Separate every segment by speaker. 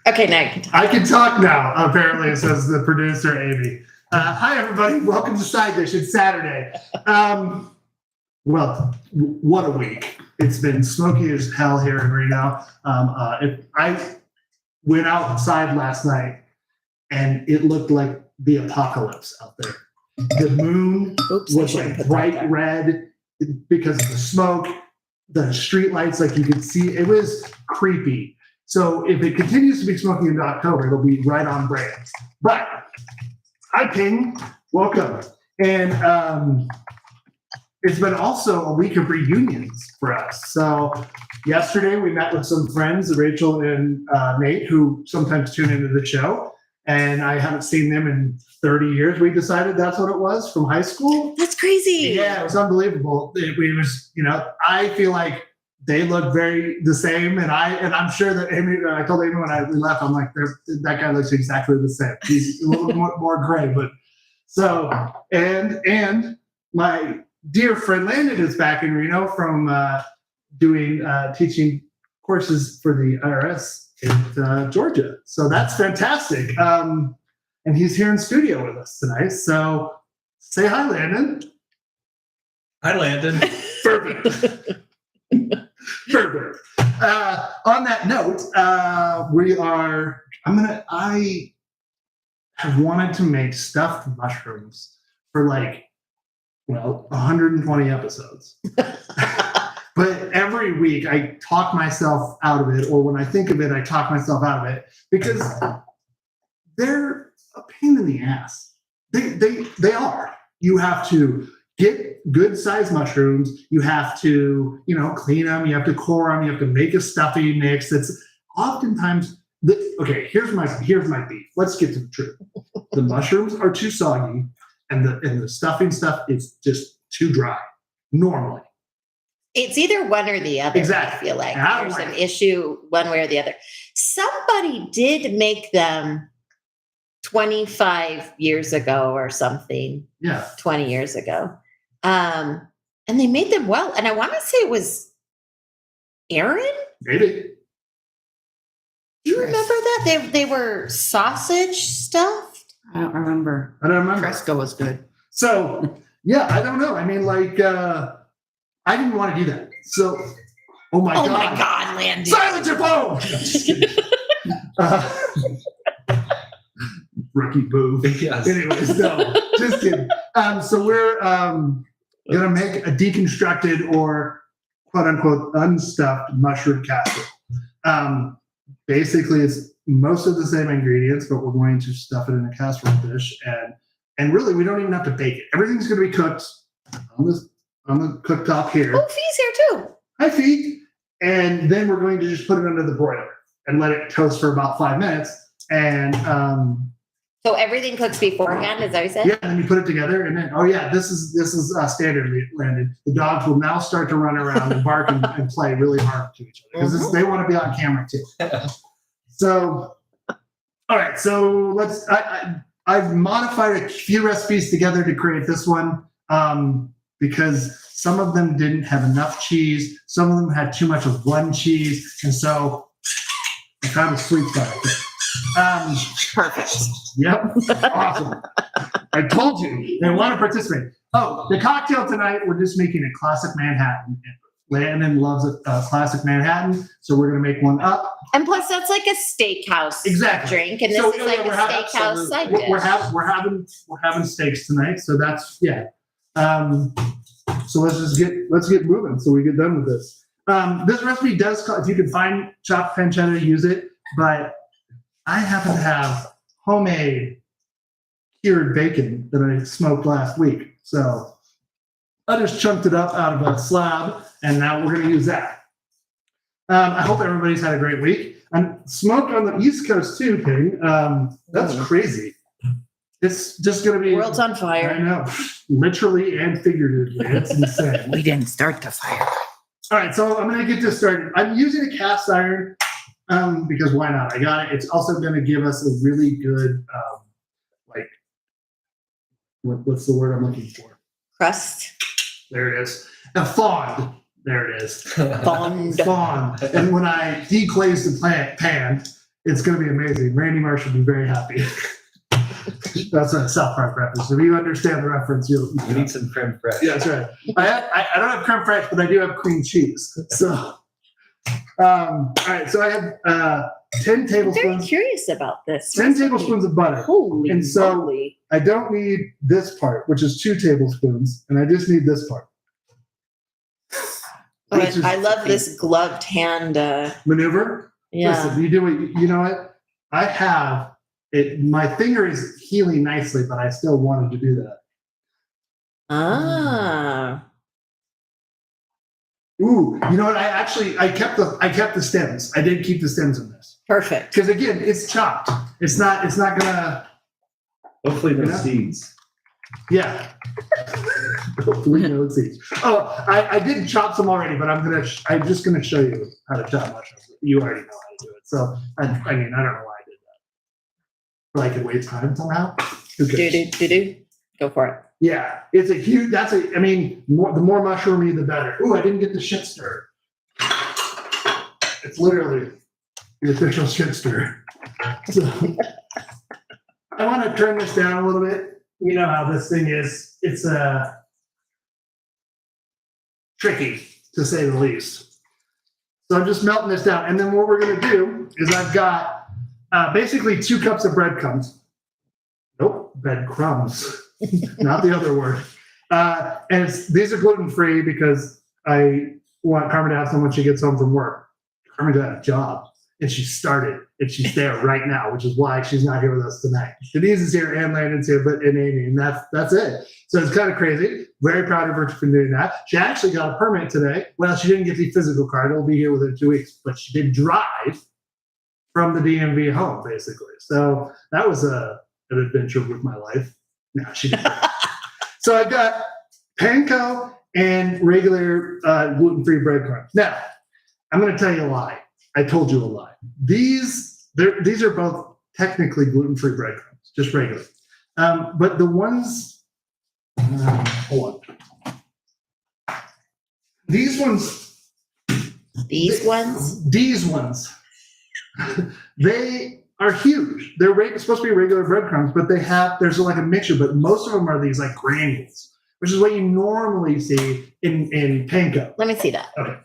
Speaker 1: Okay, now you can talk.
Speaker 2: I can talk now, apparently, says the producer, Amy. Hi, everybody. Welcome to Side Dish. It's Saturday. Well, what a week. It's been smoky as hell here in Reno. I went outside last night, and it looked like the apocalypse out there. The moon was like bright red because of the smoke, the street lights, like you could see. It was creepy. So if it continues to be smoky into October, it'll be right on brand. But hi, Ping. Welcome. And it's been also a week of reunions for us. So yesterday we met with some friends, Rachel and Nate, who sometimes tune into the show. And I haven't seen them in 30 years. We decided that's what it was from high school.
Speaker 1: That's crazy.
Speaker 2: Yeah, it was unbelievable. It was, I feel like they look very the same, and I'm sure that Amy. I told Amy when we left, I'm like, that guy looks exactly the same. He's a little more gray, but so and my dear friend Landon is back in Reno from doing teaching courses for the IRS in Georgia. So that's fantastic. And he's here in studio with us tonight. So say hi, Landon.
Speaker 3: Hi, Landon.
Speaker 2: Perfect. Perfect. On that note, I have wanted to make stuffed mushrooms for 120 episodes. But every week I talk myself out of it, or when I think of it, I talk myself out of it because they're a pain in the ass. They are. You have to get good sized mushrooms. You have to, clean them. You have to core them. You have to make a stuffing mix. That's oftentimes okay. Here's my beef. Let's get to the truth. The mushrooms are too soggy, and the stuffing stuff is just too dry. Normally,
Speaker 1: it's either one or the other.
Speaker 2: Exactly.
Speaker 1: I feel like there's an issue one way or the other. Somebody did make them 25 years ago or something.
Speaker 2: Yeah,
Speaker 1: 20 years ago. And they made them well. And I want to say it was Aaron.
Speaker 2: Maybe.
Speaker 1: Do you remember that? They were sausage stuffed?
Speaker 4: I don't remember. Fresco was good.
Speaker 2: So, yeah, I don't know. I mean, I didn't want to do that. So, oh my God,
Speaker 1: Landon.
Speaker 2: Silence your phone! Rookie boo.
Speaker 3: Yes.
Speaker 2: Anyways, no, just kidding. So we're going to make a deconstructed or quote unquote unstuffed mushroom casserole. Basically, it's most of the same ingredients, but we're going to stuff it in a casserole dish. And really, we don't even have to bake it. Everything's going to be cooked on the cooktop here.
Speaker 1: Oh, Fee's here too.
Speaker 2: Hi, Fee. And then we're going to just put it under the broiler and let it toast for about 5 minutes. And
Speaker 1: so everything cooks beforehand, is that what you said?
Speaker 2: yeah, and then you put it together, and then this is standard, Landon. The dogs will now start to run around and bark and play really hard to each other because they want to be on camera too. So, all right, so I've modified a few recipes together to create this one because some of them didn't have enough cheese, some of them had too much of one cheese, and so I found a sweet spot.
Speaker 1: Perfect.
Speaker 2: Yep. Awesome. I told you they want to participate. Oh, the cocktail tonight, we're just making a classic Manhattan. Landon loves a classic Manhattan, so we're going to make one up.
Speaker 1: And plus, that's like a steakhouse drink, and this is like a steakhouse side dish.
Speaker 2: We're having steaks tonight, so that's so let's get moving so we get done with this. This recipe does, if you can find chopped pancetta, use it. But I happen to have homemade cured bacon that I smoked last week. So I just chunked it up out of a slab, and now we're going to use that. I hope everybody's had a great week. And smoked on the East Coast too, Ping. That's crazy. It's just going to be...
Speaker 1: World's on fire.
Speaker 2: I know. Literally and figuratively. It's insane.
Speaker 4: We didn't start the fire.
Speaker 2: All right, so I'm going to get this started. I'm using a cast iron because why not? I got it. It's also going to give us a really good, what's the word I'm looking for?
Speaker 1: Crust.
Speaker 2: There it is. A fond. There it is.
Speaker 1: Fond.
Speaker 2: Fond. And when I deglaze the pan, It's going to be amazing. Randy Marsh will be very happy. That's a South Park reference. If you understand the reference, you'll
Speaker 3: We need some creme fraiche.
Speaker 2: Yeah, that's right. I don't have creme fraiche, but I do have cream cheese. So, all right. So I have 10
Speaker 1: I'm very
Speaker 2: tablespoons.
Speaker 1: curious about this.
Speaker 2: 10 tablespoons of butter.
Speaker 1: Holy
Speaker 2: And so-
Speaker 1: moly.
Speaker 2: I don't need this part, which is 2 tablespoons, and I just need this part.
Speaker 1: But
Speaker 2: Which is-
Speaker 1: I love this gloved hand.
Speaker 2: Maneuver.
Speaker 1: Yeah.
Speaker 2: Listen, you do what you know what? I have it. My finger is healing nicely, but I still wanted to do that.
Speaker 1: Ah.
Speaker 2: Ooh, you know what? I kept the stems. I did keep the stems in this
Speaker 1: Perfect.
Speaker 2: because again, it's chopped. It's not gonna.
Speaker 3: Hopefully no
Speaker 2: Yeah.
Speaker 3: seeds.
Speaker 2: Yeah. Hopefully no seeds. Oh, I did chop some already, but I'm just gonna show you how to chop mushrooms. You already know how to do it. So I mean, I don't know why I did that. But I could waste time somehow. Who cares?
Speaker 1: Do. Go for it.
Speaker 2: Yeah, it's a huge. I mean, the more mushroomy, the better. Ooh, I didn't get the shit stir. It's literally the official shit stir. So, I want to turn this down a little bit. You know how this thing is. It's tricky, to say the least. So I'm just melting this down. And then what we're going to do is I've got basically 2 cups of breadcrumbs. Nope, breadcrumbs. Not the other word. And these are gluten-free because I want Carmen to have some when she gets home from work. Carmen got a job, and she started, and she's there right now, which is why she's not here with us tonight. Denise is here, and Landon's here, and Amy, and that's it. So it's kind of crazy. Very proud of her for doing that. She actually got a permit today. Well, she didn't get the physical card. It'll be here within 2 weeks, but she did drive from the DMV home, basically. So that was an adventure with my life. No, she didn't. So I got panko and regular gluten-free breadcrumbs. Now, I'm going to tell you a lie. I told you a lie. These are both technically gluten-free breadcrumbs, just regular. But the ones, hold on. These ones, they are huge. They're supposed to be regular breadcrumbs, but there's like a mixture, but most of them are these like granules, which is what you normally see in panko.
Speaker 1: Let me see that.
Speaker 2: Okay.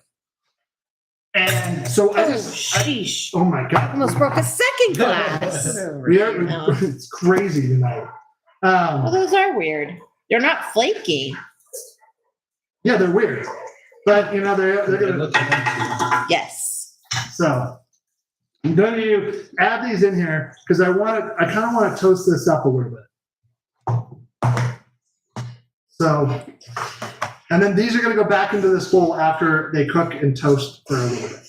Speaker 2: And so
Speaker 1: Sheesh.
Speaker 2: oh my God.
Speaker 1: Almost broke a second glass.
Speaker 2: It's crazy tonight.
Speaker 1: Well, those are weird. They're not flaky.
Speaker 2: Yeah, they're weird, but you know, they're
Speaker 3: It
Speaker 2: gonna,
Speaker 3: looks like
Speaker 2: so I'm going to add these in here because I kind of want to toast this up a little bit. So, and then these are going to go back into this bowl after they cook and toast for a little bit.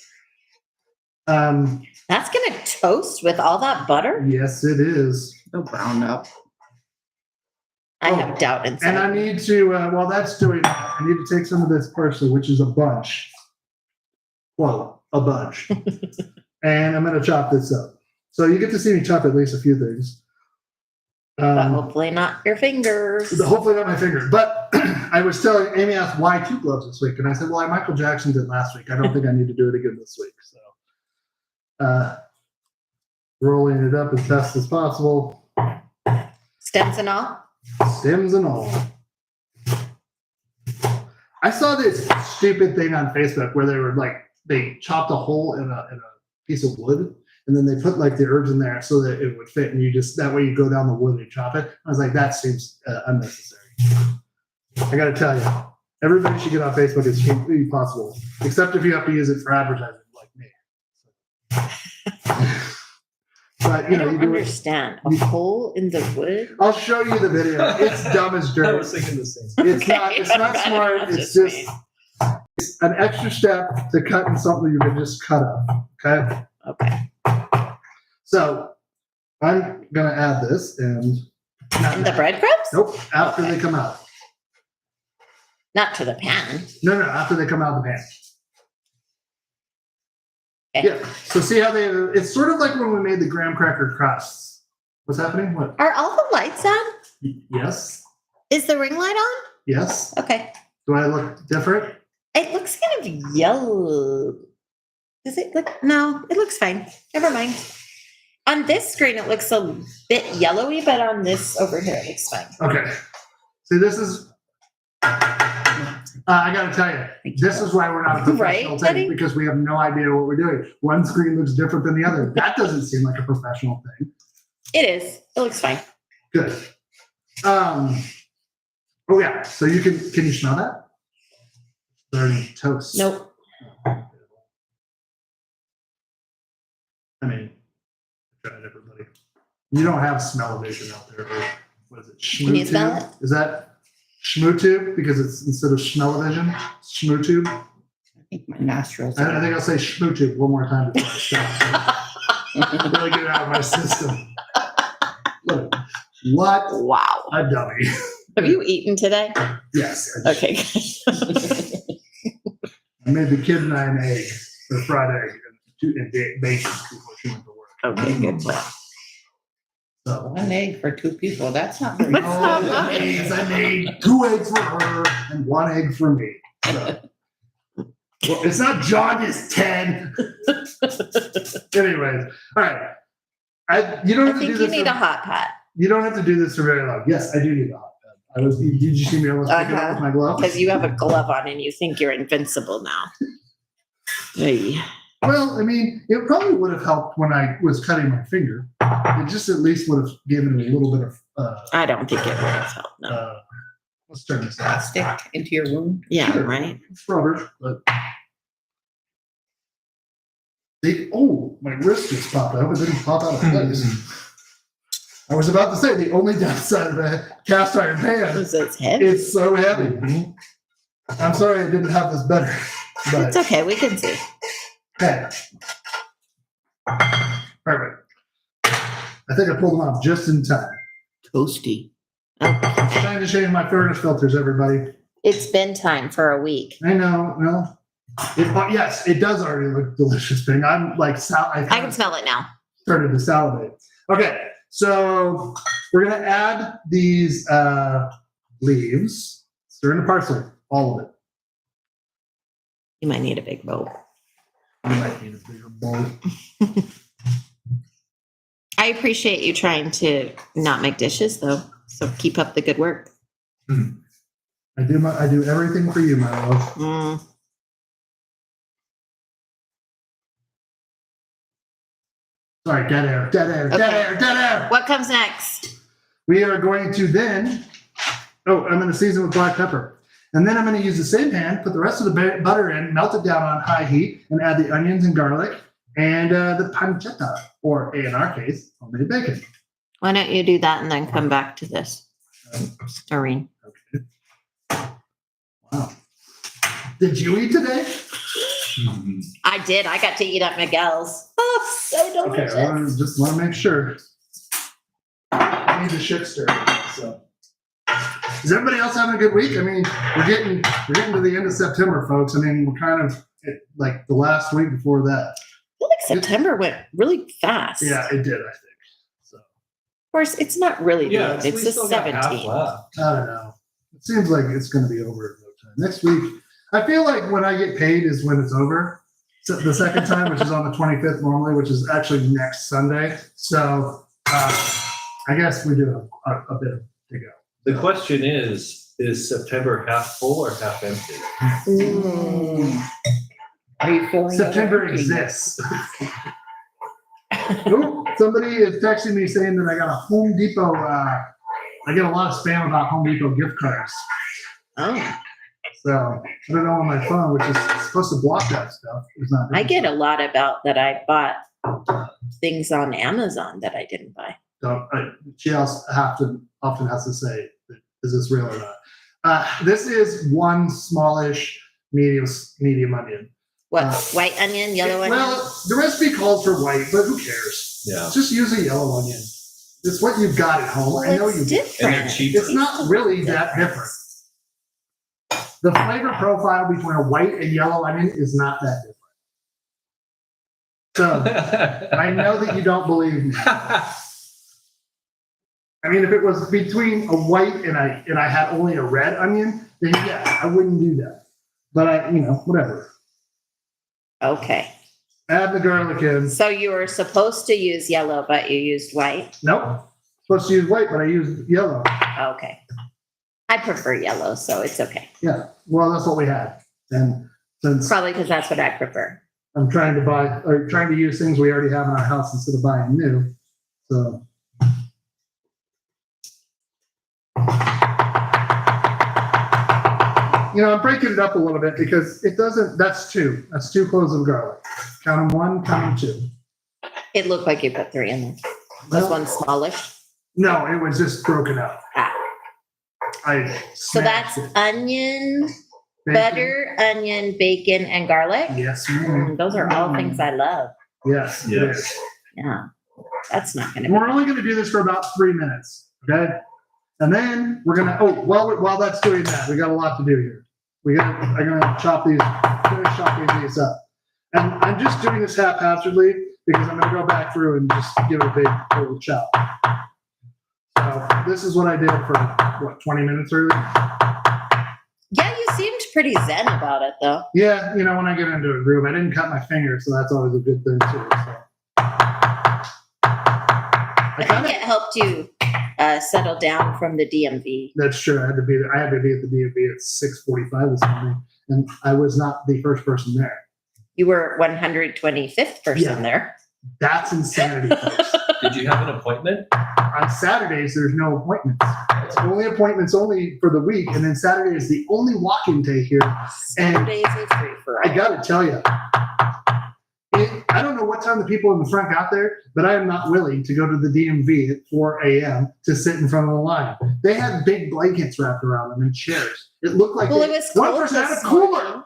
Speaker 1: That's going to toast with all that butter?
Speaker 2: Yes, it is.
Speaker 4: They'll brown up.
Speaker 1: I have doubt inside.
Speaker 2: And I need to, while that's doing that, I need to take some of this parsley, which is a bunch. Well, a bunch. And I'm going to chop this up. So you get to see me chop at least a few things.
Speaker 1: But hopefully not your fingers.
Speaker 2: Hopefully not my finger. But I was telling, Amy asked, why 2 gloves this week? And I said, well, Michael Jackson did last week. I don't think I need to do it again this week. So rolling it up as best as possible.
Speaker 1: Stems and all?
Speaker 2: Stems and all. I saw this stupid thing on Facebook where they chopped a hole in a piece of wood, and then they put like the herbs in there so that it would fit, and that way you go down the wood and chop it. I was like, that seems unnecessary. I got to tell you, everybody should get on Facebook as cheaply possible, except if you have to use it for advertising, like me. But you know,
Speaker 1: I don't
Speaker 2: you do it.
Speaker 1: understand. A hole in the wood?
Speaker 2: I'll show you the video. It's dumb as
Speaker 3: I
Speaker 2: dirt.
Speaker 3: was thinking the same.
Speaker 2: It's not smart. It's just an extra step to cut in something you can just cut up. Okay.
Speaker 1: Okay.
Speaker 2: So I'm gonna add this and
Speaker 1: And the breadcrumbs?
Speaker 2: nope, after
Speaker 1: Okay.
Speaker 2: they come out.
Speaker 1: Not to the pan.
Speaker 2: No, after they come out of the pan.
Speaker 1: Okay.
Speaker 2: Yeah. So see how it's sort of like when we made the graham cracker crusts. What's happening? What?
Speaker 1: Are all the lights on?
Speaker 2: Yes.
Speaker 1: Is the ring light on?
Speaker 2: Yes.
Speaker 1: Okay.
Speaker 2: Do I look different?
Speaker 1: It looks kind of yellow. Does it look? No, it looks fine. Never mind. On this screen, it looks a bit yellowy, but on this over here, it looks fine.
Speaker 2: Okay. See, this is, I gotta tell you, this is why we're not a professional
Speaker 1: Right,
Speaker 2: thing,
Speaker 1: Teddy?
Speaker 2: because we have no idea what we're doing. One screen looks different than the other. That doesn't seem like a professional thing.
Speaker 1: It is. It looks fine.
Speaker 2: Good. Oh yeah, so can you smell that? Burning toast.
Speaker 1: Nope.
Speaker 2: I mean, I tried everybody. You don't have smell-o-vision out there, or what is it?
Speaker 1: Can you smell
Speaker 2: Schmoo-tube? Is that schmoo-tube? Because it's instead of smell-o-vision, schmoo-tube.
Speaker 4: I think my nostrils.
Speaker 2: I think I'll say schmoo-tube one more time before I stop. Really get it out of my system. Look, what
Speaker 1: Wow.
Speaker 2: a dummy.
Speaker 1: Have you eaten today?
Speaker 2: Yes.
Speaker 1: Okay.
Speaker 2: I made the kid and I an egg, a fried egg, and bacon before she went to work.
Speaker 1: Okay, good plan.
Speaker 2: So,
Speaker 4: One egg for 2 people. That's not very
Speaker 1: That's
Speaker 4: good.
Speaker 1: not
Speaker 2: oh,
Speaker 1: much.
Speaker 2: I made 2 eggs for her and 1 egg for me. So, well, it's not jaundice, Ted. Anyways, all right. You don't
Speaker 1: I
Speaker 2: have to do
Speaker 1: think you
Speaker 2: this.
Speaker 1: need a hot pot
Speaker 2: You don't have to do this for very long. Yes, I do need a hot pad. Did you see me almost pick it up with my glove?
Speaker 1: because you have a glove on and you think you're invincible now. Hey.
Speaker 2: Well, I mean, it probably would have helped when I was cutting my finger. It just at least would have given it a little bit of.
Speaker 1: I don't think it would have helped. No.
Speaker 2: Let's turn this off.
Speaker 4: Stick into your wound.
Speaker 1: Yeah,
Speaker 2: Sure.
Speaker 1: right.
Speaker 2: It's rubber, but. My wrist just popped up. It didn't pop out of place. I was about to say the only downside of a cast iron pan,
Speaker 1: Is it heavy?
Speaker 2: it's so heavy. I'm sorry I didn't have this better,
Speaker 1: It's
Speaker 2: but
Speaker 1: okay. We can see.
Speaker 2: okay. Perfect. I think I pulled them off just in time.
Speaker 4: Toasty.
Speaker 1: Oh,
Speaker 2: Trying to change my furnace filters, everybody.
Speaker 1: it's been time for a week.
Speaker 2: I know. Well, yes, it does already look delicious. Thing. I'm like, I
Speaker 1: I can smell it now.
Speaker 2: started to salivate. Okay, so we're gonna add these leaves. Stir in the parsley, all of it.
Speaker 1: You might need a big bowl.
Speaker 2: You might need a bigger bowl.
Speaker 1: I appreciate you trying to not make dishes, though. So keep up the good work.
Speaker 2: I do everything for you, my love.
Speaker 1: Mm.
Speaker 2: Sorry, dead air, dead air, dead
Speaker 1: Okay.
Speaker 2: air, dead air.
Speaker 1: What comes next?
Speaker 2: We are going to then. Oh, I'm going to season with black pepper. And then I'm going to use the same pan, put the rest of the butter in, melt it down on high heat, and add the onions and garlic and the pancetta, or in our case, homemade bacon.
Speaker 1: Why don't you do that and then come back to this stirring?
Speaker 2: Okay. Wow. Did you eat today?
Speaker 1: I did. I got to eat at Miguel's. Oh, so
Speaker 2: Okay,
Speaker 1: delicious.
Speaker 2: I just want to make sure. I need the shit stirred. So, is everybody else having a good week? I mean, we're getting to the end of September, folks. I mean, we're kind of at, like the last week before that.
Speaker 1: I feel like September went really fast.
Speaker 2: Yeah, it did. I think. So,
Speaker 1: Of course, it's not really the
Speaker 3: Yeah,
Speaker 1: end.
Speaker 3: we
Speaker 1: It's the
Speaker 3: still got half
Speaker 1: 17th.
Speaker 3: left.
Speaker 2: I don't know. It seems like it's going to be over in no time. Next week, I feel like when I get paid is when it's over. So the second time, which is on the 25th normally, which is actually next Sunday. So I guess we do a bit to go.
Speaker 3: The question is September half full or half empty?
Speaker 4: Are you feeling
Speaker 2: September
Speaker 4: it?
Speaker 2: exists. Ooh, somebody is texting me saying that I got a Home Depot. I get a lot of spam about Home Depot gift cards.
Speaker 1: Oh,
Speaker 2: So I don't know on my phone, which is supposed to block that stuff. It's not.
Speaker 1: I get a lot about that I bought things on Amazon that I didn't buy.
Speaker 2: She also often has to say, "Is this real or not?" This is one smallish medium onion.
Speaker 1: What, white onion, yellow onion?
Speaker 2: Well, the recipe calls for white, but who cares?
Speaker 3: Yeah.
Speaker 2: Just use a yellow onion. It's what you've got at home.
Speaker 1: Well,
Speaker 2: I know
Speaker 1: it's
Speaker 2: you do.
Speaker 1: different.
Speaker 3: And they're cheaper.
Speaker 2: It's not really that different. The flavor profile between a white and yellow onion is not that different. So I know that you don't believe me. I mean, if it was between a white and I had only a red onion, then yeah, I wouldn't do that. But whatever.
Speaker 1: Okay.
Speaker 2: Add the garlic in.
Speaker 1: So you were supposed to use yellow, but you used white.
Speaker 2: Nope. Supposed to use white, but I used yellow.
Speaker 1: Okay. I prefer yellow, so it's okay.
Speaker 2: Yeah. Well, that's what we had. And since
Speaker 1: Probably because that's what I prefer.
Speaker 2: I'm trying to use things we already have in our house instead of buying new. So. I'm breaking it up a little bit because it doesn't, that's two cloves of garlic. Count them one, count them two.
Speaker 1: It looked like you put 3 in there.
Speaker 2: Well,
Speaker 1: Was one smallish?
Speaker 2: No, it was just broken up.
Speaker 1: Ah. So that's
Speaker 2: smashed it.
Speaker 1: onion,
Speaker 2: Bacon.
Speaker 1: butter, onion, bacon, and garlic.
Speaker 2: Yes, ma'am.
Speaker 1: Those are all things I love.
Speaker 2: Yes, it
Speaker 3: Yes.
Speaker 2: is.
Speaker 1: Yeah. That's not going to
Speaker 2: We're only going to do this for about 3 minutes, okay? And then we're gonna. While that's doing that, we got a lot to do here. I'm gonna finish chopping these up, and I'm just doing this haphazardly because I'm gonna go back through and just give it a big total chop. So this is what I did for 20 minutes earlier.
Speaker 1: Yeah, you seemed pretty zen about it, though.
Speaker 2: Yeah, when I get into a groove, I didn't cut my finger, so that's always a good thing too. So.
Speaker 1: I think it helped you settle down from the DMV.
Speaker 2: That's true. I had to be at the DMV at 6:45 this morning, and I was not the first person there.
Speaker 1: You were 125th person
Speaker 2: Yeah.
Speaker 1: there.
Speaker 2: That's insanity, folks.
Speaker 3: Did you have an appointment?
Speaker 2: On Saturdays, there's no appointments. It's only appointments only for the week, and then Saturday is the only walk-in day here.
Speaker 1: Saturdays is free for
Speaker 2: I
Speaker 1: all.
Speaker 2: gotta tell you, I don't know what time the people in the front got there, but I am not willing to go to the DMV at 4 a.m. to sit in front of the line. They had big blankets wrapped around them and chairs. It looked like
Speaker 1: Well, it was
Speaker 2: one
Speaker 1: cold
Speaker 2: person had a
Speaker 1: this
Speaker 2: cooler.
Speaker 1: morning.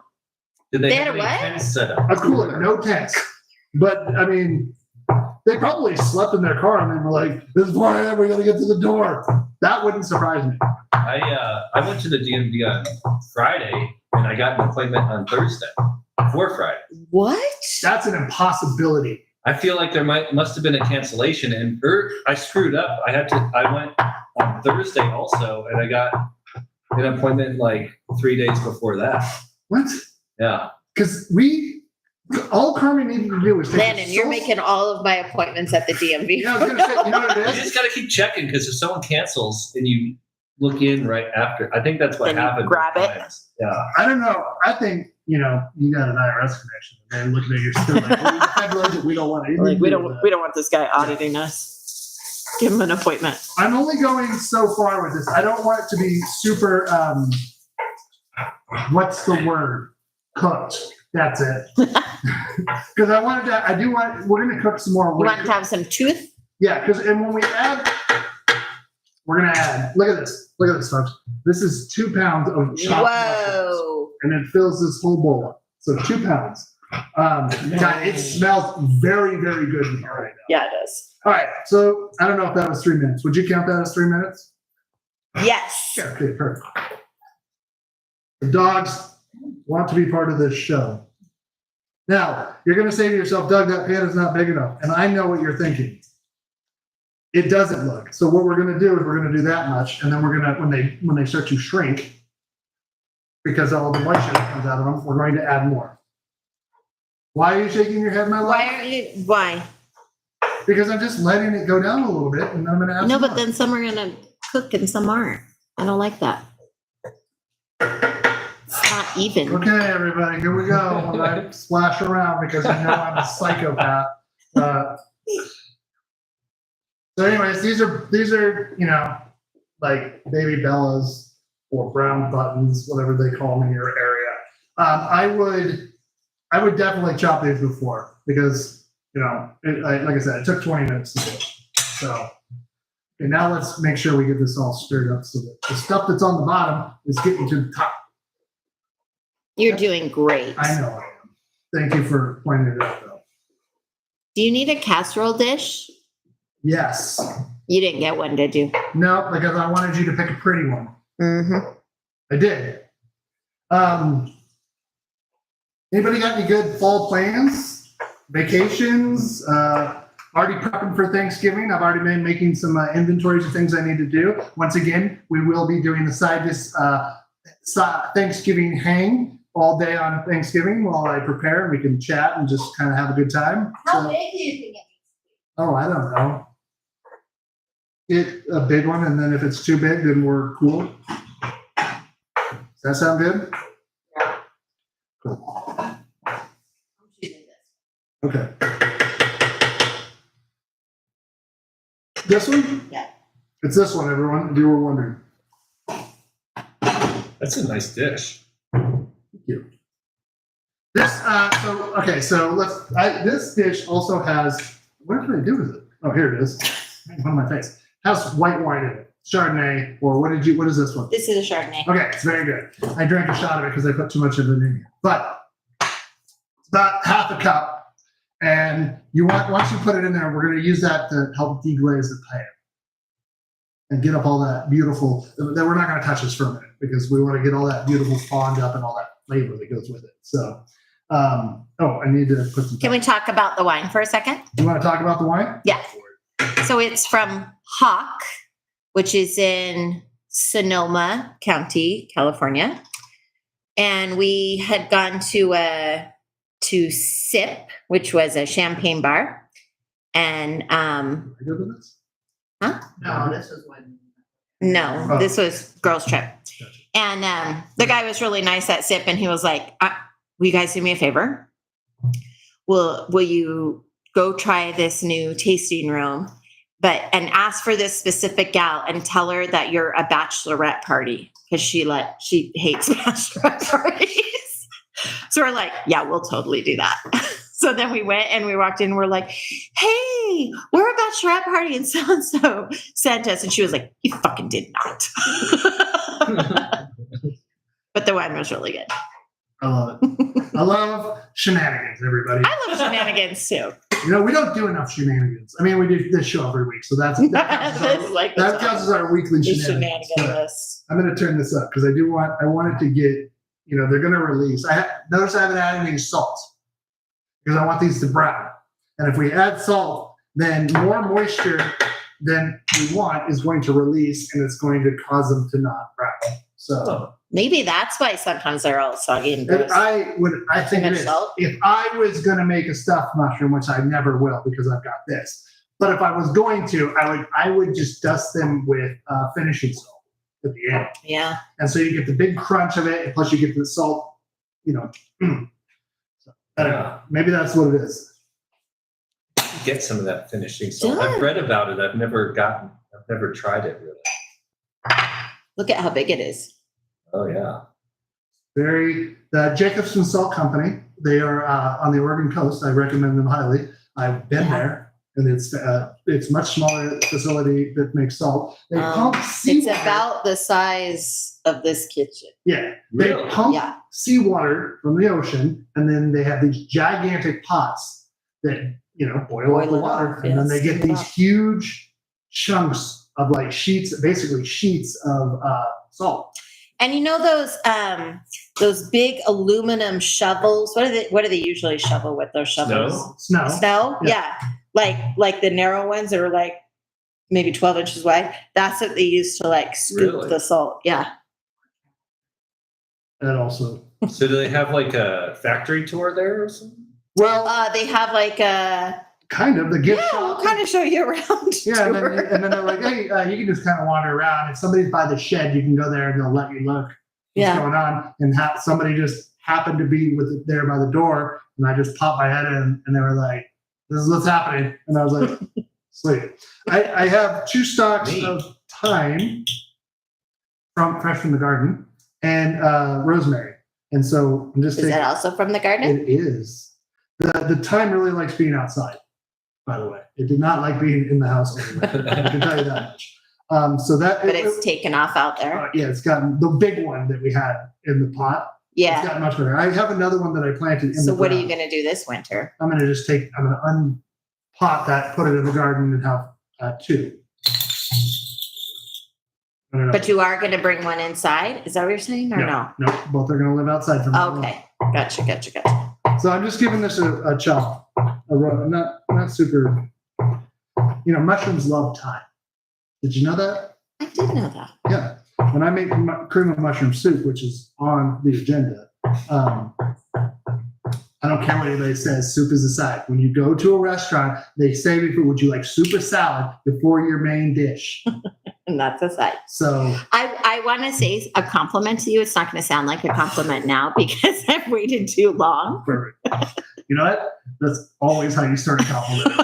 Speaker 3: Did they
Speaker 1: They
Speaker 3: have
Speaker 1: had a
Speaker 3: any
Speaker 1: what?
Speaker 3: tents set up?
Speaker 2: A cooler, no tents. But I mean, they probably slept in their car and they were like, "This is 4 a.m. We gotta get to the door." That wouldn't surprise me.
Speaker 3: I went to the DMV on Friday and I got an appointment on Thursday for Friday.
Speaker 1: What?
Speaker 2: That's an impossibility.
Speaker 3: I feel like there must have been a cancellation and I screwed up. I went on Thursday also and I got an appointment like 3 days before that.
Speaker 2: What?
Speaker 3: Yeah.
Speaker 2: Because all Carmen needed to do was take
Speaker 1: Landon, you're making all of my appointments at the DMV.
Speaker 2: Yeah, I was gonna say, you know what it
Speaker 3: You
Speaker 2: is?
Speaker 3: just got to keep checking because if someone cancels and you look in right after, I think that's what
Speaker 1: Then you
Speaker 3: happened.
Speaker 1: grab it.
Speaker 3: sometimes. Yeah.
Speaker 2: I don't know. I think, you got an IRS connection. And they're looking at your still like, well, the federal agent, we don't want anything to do with that.
Speaker 1: we don't want this guy auditing us. Give him an appointment.
Speaker 2: I'm only going so far with this. I don't want it to be super, what's the word? Cooked. That's it. Because we're going to cook some more.
Speaker 1: You want to have some tooth?
Speaker 2: Yeah, and when we add, we're going to add, look at this, folks. This is 2 pounds of chopped mushrooms,
Speaker 1: Whoa.
Speaker 2: and it fills this whole bowl up. So 2 pounds. God, it smells very, very good in here right now.
Speaker 1: Yeah, it does.
Speaker 2: All right, so I don't know if that was 3 minutes. Would you count that as 3 minutes?
Speaker 1: Yes.
Speaker 2: Okay, perfect. The dogs want to be part of this show. Now, you're going to say to yourself, Doug, that pan is not big enough. And I know what you're thinking. It doesn't look. So what we're going to do is we're going to do that much. And then we're going to, when they start to shrink, because all the moisture that comes out of them, we're going to add more. Why are you shaking your head, my love?
Speaker 1: Why?
Speaker 2: Because I'm just letting it go down a little bit, and then I'm going to add
Speaker 1: No,
Speaker 2: some
Speaker 1: but
Speaker 2: more.
Speaker 1: then some are going to cook and some aren't. I don't like that. It's not even.
Speaker 2: Okay, everybody, here we go. When I splash around because I know I'm a psychopath. So anyways, these are, like baby Bellas or brown buttons, whatever they call them in your area. I would definitely chop these before because, like I said, it took 20 minutes to do. So, okay, now let's make sure we get this all stirred up so that the stuff that's on the bottom is getting to the top.
Speaker 1: You're doing great.
Speaker 2: I know I am. Thank you for pointing it out, though.
Speaker 1: Do you need a casserole dish?
Speaker 2: Yes.
Speaker 1: You didn't get one, did you?
Speaker 2: No, because I wanted you to pick a pretty one.
Speaker 1: Mm-hmm.
Speaker 2: I did. Anybody got any good fall plans? Vacations? Already prepping for Thanksgiving. I've already been making some inventories of things I need to do. Once again, we will be doing the side dish Thanksgiving hang all day on Thanksgiving while I prepare, and we can chat and just kind of have a good time.
Speaker 1: How
Speaker 2: So-
Speaker 1: big do you think it
Speaker 2: Oh, I don't know. Get a big one, and then if it's too big, then we're cool. Does that sound good? Cool.
Speaker 1: needs to be?
Speaker 2: Okay. This one?
Speaker 1: Yeah.
Speaker 2: It's this one, everyone, if you were wondering.
Speaker 3: That's a nice dish.
Speaker 2: Thank you. This, this dish also has, what did I do with it? Oh, here it is. On my face. Has white wine in it. Chardonnay, or what is this one?
Speaker 1: This is a Chardonnay.
Speaker 2: Okay, it's very good. I drank a shot of it because I put too much of it in here. But it's about half a cup. And once you put it in there, we're going to use that to help deglaze the pan. And get up all that beautiful, then we're not going to touch this for a minute because we want to get all that beautiful fond up and all that flavor that goes with it. So, I need to put some.
Speaker 1: Can we talk about the wine for a second?
Speaker 2: You want to talk about the wine?
Speaker 1: Yeah. So it's from Hawk, which is in Sonoma County, California. And we had gone to Sip, which was a champagne bar. And
Speaker 2: Are you good with this?
Speaker 4: No, this is when.
Speaker 1: no,
Speaker 2: Oh.
Speaker 1: this was girls' trip.
Speaker 2: Gotcha.
Speaker 1: And the guy was really nice at Sip, and he was like, will you guys do me a favor? Will you go try this new tasting room, and ask for this specific gal and tell her that you're a bachelorette party, because she hates bachelorette parties. So we're like, yeah, we'll totally do that. So then we went and we walked in and we're like, hey, we're a bachelorette party and so sent us. And she was like, you fucking did not. But the wine was really good.
Speaker 2: I love it. I love shenanigans, everybody.
Speaker 1: I love shenanigans too.
Speaker 2: We don't do enough shenanigans. I mean, we do this show every week, so that counts as our weekly
Speaker 1: the
Speaker 2: shenanigans.
Speaker 1: shenanigan
Speaker 2: But
Speaker 1: list.
Speaker 2: I'm going to turn this up because I wanted to get, they're going to release. Notice I haven't added any salt because I want these to brown. And if we add salt, then more moisture than we want is going to release, and it's going to cause them to not brown. So
Speaker 1: Maybe that's why sometimes they're all soggy and
Speaker 2: and
Speaker 1: gross.
Speaker 2: I think
Speaker 1: Too
Speaker 2: it
Speaker 1: much
Speaker 2: is.
Speaker 1: salt?
Speaker 2: If I was going to make a stuffed mushroom, which I never will because I've got this, but if I was going to, I would just dust them with finishing salt at the end.
Speaker 1: Yeah.
Speaker 2: And so you get the big crunch of it, and plus you get the salt, So, I don't know. Maybe that's what it is.
Speaker 3: Get some of that finishing salt.
Speaker 1: Yeah.
Speaker 3: I've read about it. I've never tried it really.
Speaker 1: Look at how big it is.
Speaker 3: Oh yeah.
Speaker 2: The Jacobson Salt Company, they are on the Oregon coast. I recommend them highly. I've been there, and it's much smaller facility that makes salt. They pump
Speaker 1: It's
Speaker 2: seawater.
Speaker 1: about the size of this kitchen.
Speaker 2: Yeah, they
Speaker 3: Really?
Speaker 2: pump
Speaker 1: Yeah.
Speaker 2: seawater from the ocean, and then they have these gigantic pots that boil up the
Speaker 1: Boil it
Speaker 2: water,
Speaker 1: off,
Speaker 2: and then
Speaker 1: yes.
Speaker 2: they get these huge chunks of basically sheets of salt.
Speaker 1: And those big aluminum shovels. What do they usually shovel with those shovels?
Speaker 2: Snow.
Speaker 1: Snow?
Speaker 2: Yeah.
Speaker 1: Yeah. Like the narrow ones that are like maybe 12 inches wide. That's what they use to scoop
Speaker 3: Really?
Speaker 1: the salt. Yeah.
Speaker 2: That also.
Speaker 3: So do they have like a factory tour there or something?
Speaker 2: Well,
Speaker 1: They have like a
Speaker 2: kind of the gift
Speaker 1: yeah.
Speaker 2: shop.
Speaker 1: We'll kind of show you around.
Speaker 2: Yeah,
Speaker 1: tour.
Speaker 2: and then they're like, hey, you can just kind of wander around. If somebody's by the shed, you can go there and they'll let you look what's
Speaker 1: Yeah.
Speaker 2: going on. And somebody just happened to be there by the door, and I just popped my head in, and they were like, this is what's happening. And I was like, sweet. I have 2 stalks
Speaker 3: Neat.
Speaker 2: of thyme fresh from the garden and rosemary. And so I'm just
Speaker 1: Is that also from the garden?
Speaker 2: It is. The thyme really likes being outside, by the way. It did not like being in the house anyway. I can tell you that much.
Speaker 1: But it's taken off out there.
Speaker 2: yeah, it's gotten the big one that we had in the pot. It's
Speaker 1: Yeah.
Speaker 2: gotten much better. I have another one that I planted in
Speaker 1: So
Speaker 2: the
Speaker 1: what are
Speaker 2: ground.
Speaker 1: you going to do this winter?
Speaker 2: I'm going to unpot that, put it in the garden, and have 2. I don't know.
Speaker 1: But you are going to bring one inside? Is that what you're saying or no?
Speaker 2: No, both are going to live outside from now on.
Speaker 1: Okay. Gotcha.
Speaker 2: So I'm just giving this a chop. Not super. Mushrooms love thyme. Did you know that?
Speaker 1: I did know that.
Speaker 2: Yeah. When I make cream of mushroom soup, which is on the agenda, I don't care what anybody says, soup is a side. When you go to a restaurant, they say before, would you like soup or salad before your main dish?
Speaker 1: And that's a side.
Speaker 2: So
Speaker 1: I want to say a compliment to you. It's not going to sound like a compliment now because I've waited too long.
Speaker 2: perfect. You know what? That's always how you start a compliment.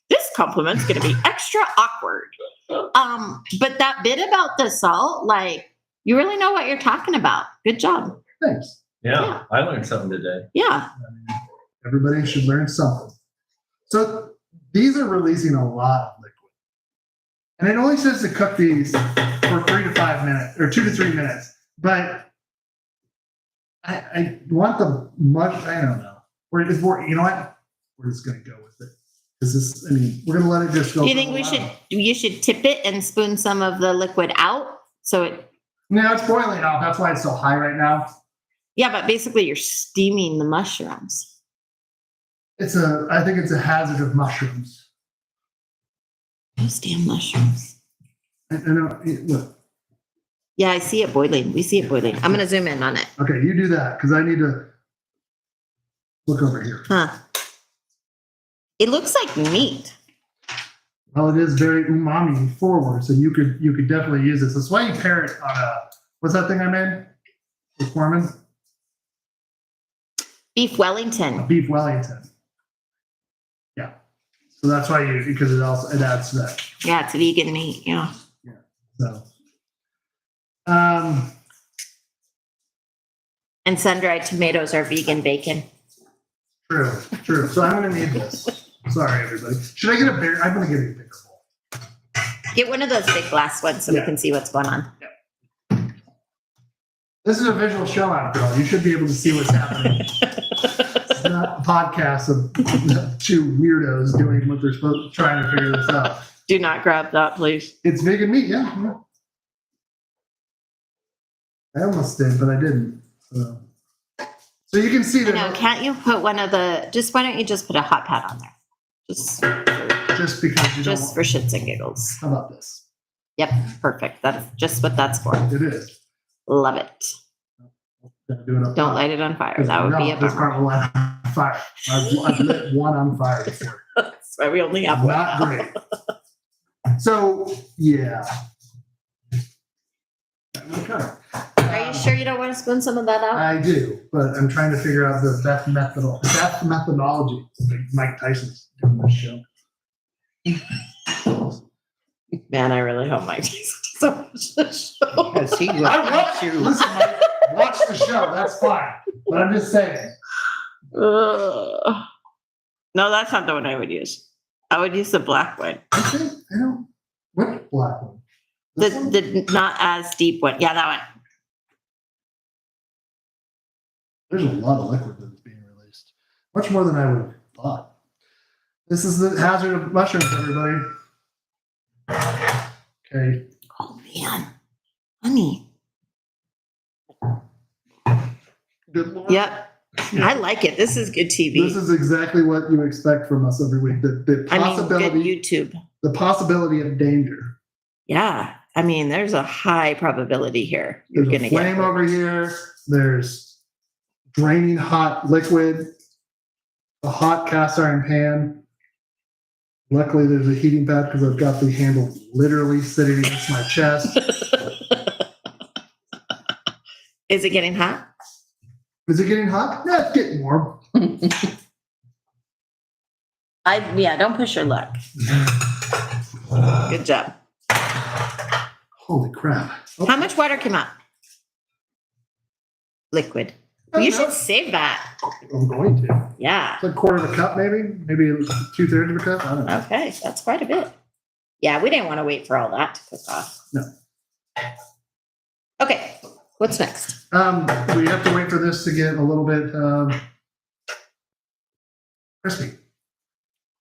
Speaker 1: This compliment's going to be extra awkward. But that bit about the salt, like, you really know what you're talking about. Good job.
Speaker 2: Thanks.
Speaker 3: Yeah, I learned something today.
Speaker 1: Yeah.
Speaker 2: Everybody should learn something. So these are releasing a lot of liquid. And it only says to cook these for 3 to 5 minutes or 2 to 3 minutes. But I want the much, I don't know. You know what? We're just going to go with it. This is, I mean, we're going to let it just go.
Speaker 1: Do you think you should tip it and spoon some of the liquid out? So it,
Speaker 2: No, it's boiling out. That's why it's so high right now.
Speaker 1: yeah, but basically you're steaming the mushrooms.
Speaker 2: I think it's a hazard of mushrooms.
Speaker 1: Those damn mushrooms.
Speaker 2: I know, look.
Speaker 1: Yeah, I see it boiling. We see it boiling. I'm going to zoom in on it.
Speaker 2: Okay, you do that because I need to look over here.
Speaker 1: Huh. It looks like meat.
Speaker 2: Well, it is very umami forward, so you could definitely use this. That's why you pair it on what's that thing I made with Foreman?
Speaker 1: Beef Wellington.
Speaker 2: Beef Wellington. Yeah. So that's why because it adds to that.
Speaker 1: Yeah, it's vegan meat. Yeah.
Speaker 2: So
Speaker 1: And sun-dried tomatoes are vegan bacon.
Speaker 2: true. So I'm gonna need this. Sorry, everybody. Should I get a bigger? I'm gonna get a bigger bowl.
Speaker 1: Get one of those big glass ones so we
Speaker 2: Yeah.
Speaker 1: can see what's going on.
Speaker 2: This is a visual show after all. You should be able to see what's happening. It's not a podcast of two weirdos doing what they're supposed to, trying to figure this out.
Speaker 1: Do not grab that, please.
Speaker 2: It's vegan meat, yeah. I almost did, but I didn't. So you can see
Speaker 1: You know,
Speaker 2: that
Speaker 1: can't you put one of the, why don't you just put a hot pad on there? Just
Speaker 2: because you don't.
Speaker 1: for shits and giggles.
Speaker 2: How about this?
Speaker 1: Yep, perfect. That's just what that's for.
Speaker 2: It is.
Speaker 1: Love it.
Speaker 2: Gonna do it up
Speaker 1: Don't
Speaker 2: top.
Speaker 1: light it on fire. That would be a
Speaker 2: This
Speaker 1: bummer.
Speaker 2: part will light on fire. I've lit one on fire before.
Speaker 1: That's why we only have one.
Speaker 2: Not great. So yeah. Okay.
Speaker 1: Are you sure you don't want to spoon some of that out?
Speaker 2: I do, but I'm trying to figure out the best methodology. Like Mike Tyson's doing this show.
Speaker 1: Man, I really hope Mike takes so much the show.
Speaker 5: Because he
Speaker 2: I
Speaker 5: left
Speaker 2: watch
Speaker 5: you.
Speaker 2: Listen, Mike, watch the show. That's fine. But I'm just saying.
Speaker 1: Ugh. No, that's not the one I would use. I would use the black one.
Speaker 2: I think I don't. What black one? This one?
Speaker 1: The not as deep one. Yeah, that one.
Speaker 2: There's a lot of liquid that's being released. Much more than I would have thought. This is the hazard of mushrooms, everybody. Okay.
Speaker 1: Oh man, honey.
Speaker 2: Good Lord.
Speaker 1: Yep, I like it. This is good TV.
Speaker 2: This is exactly what you expect from us every week. The
Speaker 1: good
Speaker 2: possibility,
Speaker 1: YouTube.
Speaker 2: the possibility of danger.
Speaker 1: Yeah, I mean, there's a high probability here. You're
Speaker 2: There's
Speaker 1: gonna
Speaker 2: a flame
Speaker 1: get
Speaker 2: over here. There's draining hot liquid. A hot cast iron pan. Luckily, there's a heating pad because I've got the handle literally sitting against my chest.
Speaker 1: Is it getting hot?
Speaker 2: Is it getting hot? Yeah, it's getting warm.
Speaker 1: Don't push your luck. Good job.
Speaker 2: Holy crap.
Speaker 1: How much water came out? Liquid. You should save that.
Speaker 2: I'm going to.
Speaker 1: Yeah.
Speaker 2: It's like a quarter of a cup, maybe 2/3 of a cup. I don't know.
Speaker 1: Okay, that's quite a bit. Yeah, we didn't want to wait for all that to cook off.
Speaker 2: No.
Speaker 1: Okay, what's next?
Speaker 2: We have to wait for this to get a little bit crispy.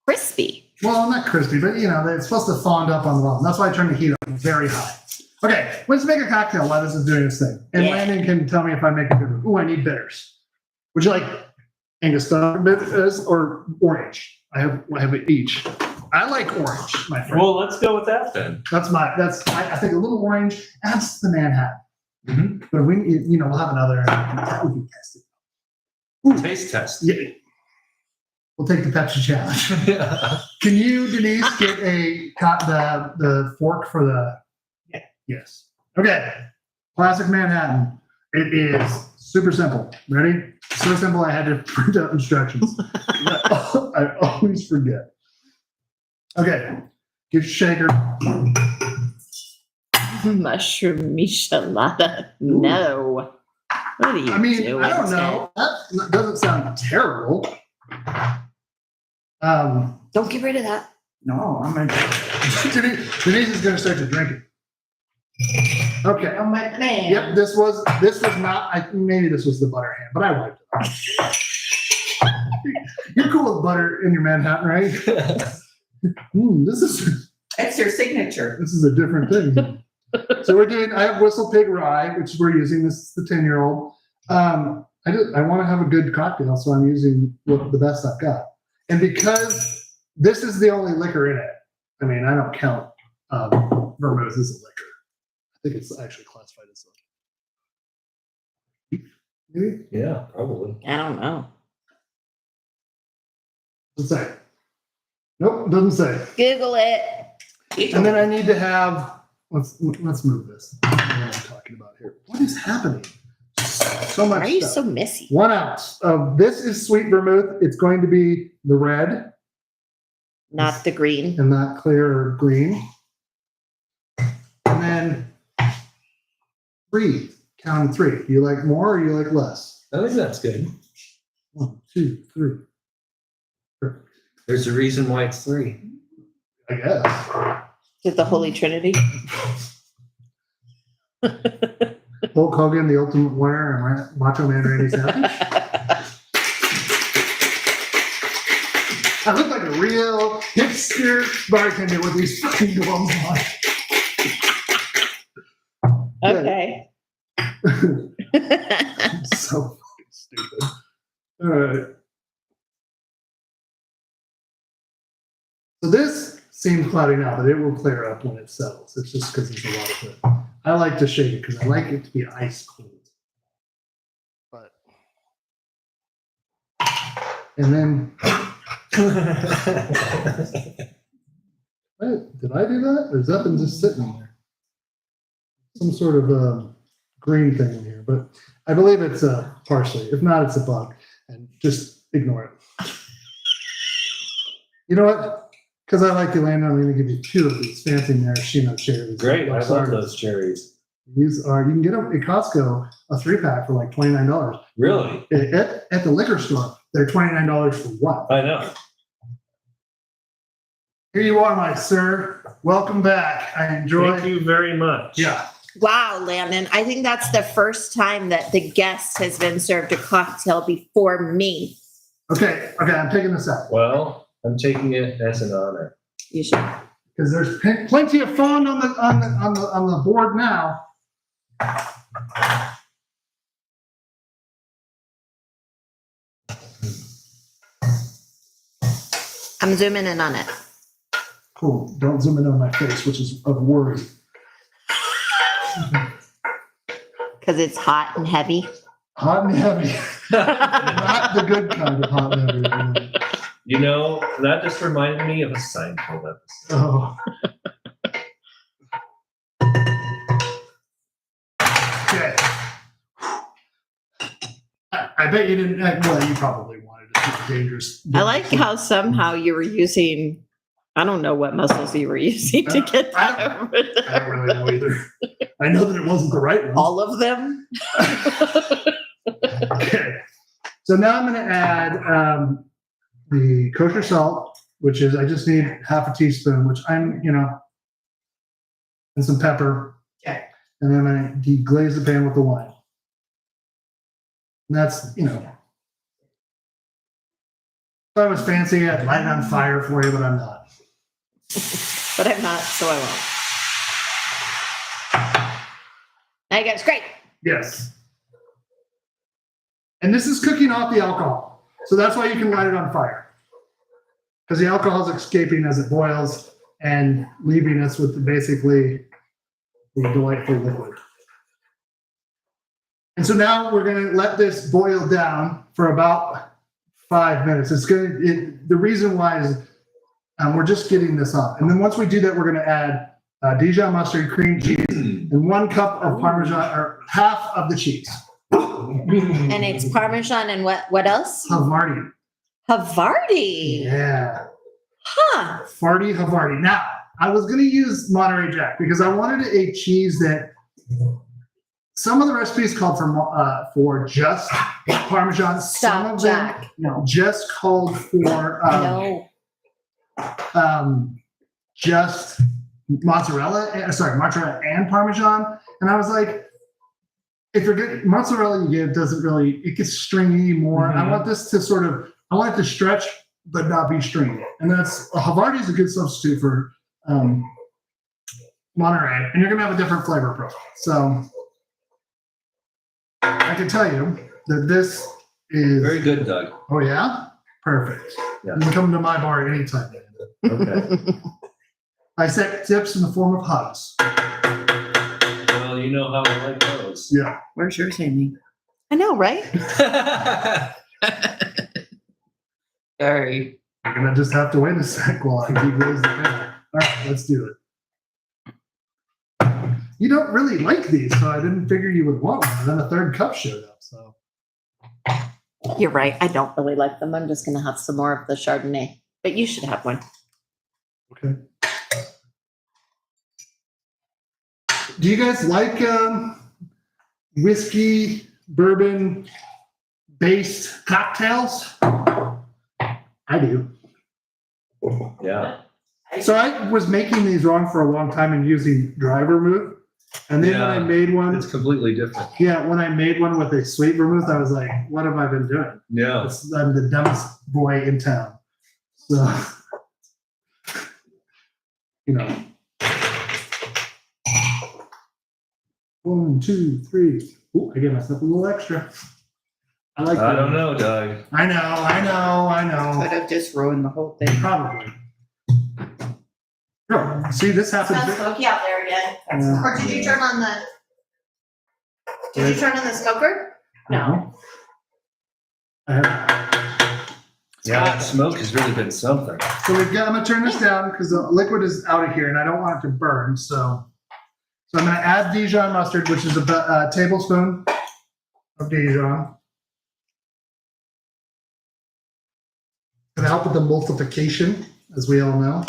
Speaker 1: Crispy.
Speaker 2: Well, not crispy, but it's supposed to fond up on the bottom. That's why I turn the heat up very high. Okay, let's make a cocktail while this is doing its thing. And
Speaker 1: Yeah.
Speaker 2: Landon can tell me if I make a bitter. Ooh, I need bitters. Would you like Angostura bitters or orange? I have it each. I like orange, my friend.
Speaker 3: Well, let's go with that then.
Speaker 2: I think a little orange adds to the Manhattan.
Speaker 3: Mhm.
Speaker 2: But we'll have another. We can test it.
Speaker 3: Taste test.
Speaker 2: Yeah. We'll take the Pepsi challenge. Can you, Denise, get the fork for the?
Speaker 4: Yeah.
Speaker 2: Yes. Okay. Classic Manhattan. It is super simple. Ready? So simple I had to print out instructions. I always forget. Okay. Get your shaker.
Speaker 1: Mushroom michelada. No. What are you doing?
Speaker 2: I don't know. That doesn't sound terrible.
Speaker 1: Don't get rid of that.
Speaker 2: No, I'm gonna. Denise is gonna start to drink it. Okay.
Speaker 4: On my plan.
Speaker 2: Yep. This was not. Maybe this was the butter hand, but I wiped it off. You're cool with butter in your Manhattan, right? This
Speaker 4: It's your signature.
Speaker 2: is a different thing. So I have Whistle Pig Rye, which we're using. This is the 10-year-old. I want to have a good cocktail, so I'm using the best I've got. And because this is the only liquor in it, I mean, I don't count vermouth as a liquor. I think it's actually classified as a maybe.
Speaker 3: Yeah, probably.
Speaker 1: I don't know.
Speaker 2: Doesn't say. Nope, doesn't say.
Speaker 1: Google it.
Speaker 2: And then I need to have. Let's move this. What am I talking about here? What is happening? So much.
Speaker 1: Why are you
Speaker 2: stuff.
Speaker 1: so messy?
Speaker 2: 1 ounce of this is sweet vermouth. It's going to be the red
Speaker 1: Not the green.
Speaker 2: and not clear or green. And then 3. Count 3. Do you like more or you like less?
Speaker 3: I think that's good.
Speaker 2: 1, 2, 3. Perfect.
Speaker 3: There's a reason why it's 3.
Speaker 2: I guess.
Speaker 1: Is it the Holy Trinity?
Speaker 2: Hulk Hogan, the Ultimate Warrior, and Macho Man Randy Savage. I look like a real hipster bartender with these fucking gloves on.
Speaker 1: Okay.
Speaker 2: So fucking stupid. All right. So this seems cloudy now, but it will clear up when it settles. It's just because there's a lot of it. I like to shake it because I like it to be ice cold. But and then wait, did I do that? Or is that been just sitting there? Some sort of green thing in here, but I believe it's parsley. If not, it's a bug, and just ignore it. You know what? Because I like you, Landon, I'm going to give you 2 of these fancy maraschino cherries.
Speaker 3: Great, I love those cherries.
Speaker 2: These are, you can get them at Costco, a 3-pack for like $29.
Speaker 3: Really?
Speaker 2: At the liquor store, they're $29 for one.
Speaker 3: I know.
Speaker 2: Here you are, my sir. Welcome back. I enjoy.
Speaker 5: Thank you very much.
Speaker 2: Yeah.
Speaker 1: Wow, Landon. I think that's the first time that the guest has been served a cocktail before me.
Speaker 2: Okay. I'm taking this out
Speaker 3: Well, I'm taking it as an honor.
Speaker 1: You should.
Speaker 2: because there's plenty of fun on the board now.
Speaker 1: I'm zooming in on it.
Speaker 2: Cool. Don't zoom in on my face, which is of worry.
Speaker 1: Because it's hot and heavy.
Speaker 2: Hot and heavy. Not the good kind of hot and heavy.
Speaker 3: You know, that just reminded me of a Seinfeld episode.
Speaker 2: Oh. Okay. I bet you didn't. Well, you probably wanted to see dangerous.
Speaker 1: I like how somehow you were using, I don't know what muscles you were using to get that over there.
Speaker 2: I don't really know either. I know that it wasn't the right one.
Speaker 1: All of them?
Speaker 2: Okay. So now I'm going to add the kosher salt, which is, I just need half a teaspoon, which and some pepper.
Speaker 4: Okay.
Speaker 2: And then I'm going to deglaze the pan with the wine. And that's, if I was fancy, I'd light it on fire for you, but I'm not.
Speaker 1: But I'm not, so I won't. Now you guys, great.
Speaker 2: Yes. And this is cooking off the alcohol. So that's why you can light it on fire. Because the alcohol is escaping as it boils and leaving us with basically the delightful liquid. And so now we're going to let this boil down for about 5 minutes. The reason why is we're just getting this up. And then once we do that, we're going to add Dijon mustard, cream cheese, and 1 cup of Parmesan, or half of the cheese.
Speaker 1: And it's Parmesan and what else?
Speaker 2: Havarti.
Speaker 1: Havarti.
Speaker 2: Yeah.
Speaker 1: Huh.
Speaker 2: Farty Havarti. Now, I was going to use Monterey Jack because I wanted a cheese that some of the recipes called for just Parmesan. Some
Speaker 1: Stop,
Speaker 2: of them
Speaker 1: Jack.
Speaker 4: No.
Speaker 2: just called for
Speaker 1: No.
Speaker 2: just mozzarella and Parmesan. And I was like, if you're getting mozzarella, you get it gets stringy more.
Speaker 3: Mhm.
Speaker 2: I want this to I want it to stretch but not be stringy. And Havarti is a good substitute for Monterey, and you're gonna have a different flavor profile. So I can tell you that this is
Speaker 3: Very good, Doug.
Speaker 2: Oh yeah, perfect.
Speaker 3: Yeah.
Speaker 2: You can come to my bar anytime.
Speaker 3: Okay.
Speaker 2: I set tips in the form of hugs.
Speaker 3: Well, you know how I like those.
Speaker 2: Yeah.
Speaker 4: Where's yours, Amy?
Speaker 1: I know, right?
Speaker 4: Sorry.
Speaker 2: You're gonna just have to wait a sec while I deglaze the pan. All right, let's do it. You don't really like these, so I didn't figure you would want one. And then a third cup showed up. So
Speaker 1: You're right. I don't really like them. I'm just going to have some more of the Chardonnay, but you should have one.
Speaker 2: okay. Do you guys like whiskey, bourbon based cocktails? I do.
Speaker 3: Yeah.
Speaker 2: So I was making these wrong for a long time and using dry vermouth. And then when I
Speaker 3: Yeah.
Speaker 2: made one,
Speaker 3: It's completely different.
Speaker 2: when I made one with a sweet vermouth, I was like, what have I been doing?
Speaker 3: Yeah.
Speaker 2: I'm the dumbest boy in town. So, you know. 1, 2, 3. Ooh, I gave myself a little extra. I like that.
Speaker 3: I don't know, Doug.
Speaker 2: I know.
Speaker 4: Could have just ruined the whole thing.
Speaker 2: Probably. Oh, see, this happens.
Speaker 1: smoky out there again.
Speaker 2: Yeah.
Speaker 1: Or did you turn on the? Did you turn on the smoker? No.
Speaker 2: I have-
Speaker 3: Yeah, that smoke has really been something.
Speaker 2: So I'm gonna turn this down because the liquid is out of here and I don't want it to burn. So I'm gonna add Dijon mustard, which is a tablespoon of Dijon. Gonna help with the multiplication, as we all know.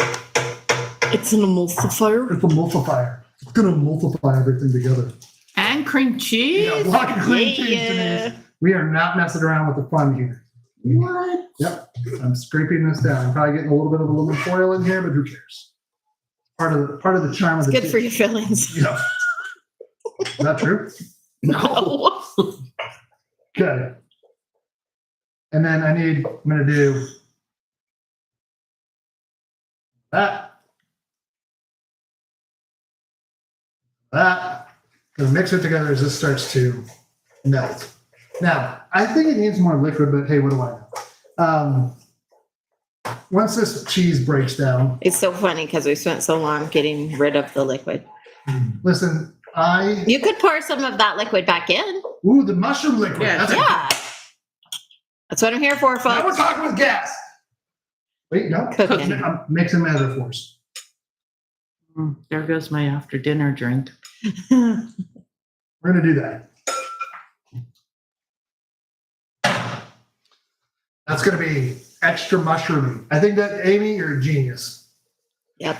Speaker 1: It's an emulsifier.
Speaker 2: It's a multiplier. It's gonna multiply everything together.
Speaker 4: And cream cheese?
Speaker 2: Yeah, block of cream cheese, Denise. We are not messing around with the fun here.
Speaker 4: What?
Speaker 2: Yep, I'm scraping this down. I'm probably getting a little bit of aluminum foil in here, but who cares? Part of the charm of the
Speaker 1: Good for your feelings.
Speaker 2: Yeah. Is that true?
Speaker 1: No.
Speaker 2: Okay. And then I'm gonna do that. Gonna mix it together as this starts to melt. Now, I think it needs more liquid, but hey, what do I know? Once this cheese breaks down,
Speaker 1: It's so funny because we spent so long getting rid of the liquid.
Speaker 2: listen,
Speaker 1: You could pour some of that liquid back in.
Speaker 2: the mushroom liquid.
Speaker 4: Yeah,
Speaker 2: That's
Speaker 1: Yeah. That's what I'm here for,
Speaker 2: Now we're
Speaker 1: folks.
Speaker 2: talking with gas. Wait, no.
Speaker 1: Cooking.
Speaker 2: I'm mixing metaphors.
Speaker 4: There goes my after dinner drink.
Speaker 2: We're gonna do that. That's gonna be extra mushroomy. I think that Amy, you're a genius.
Speaker 1: Yep.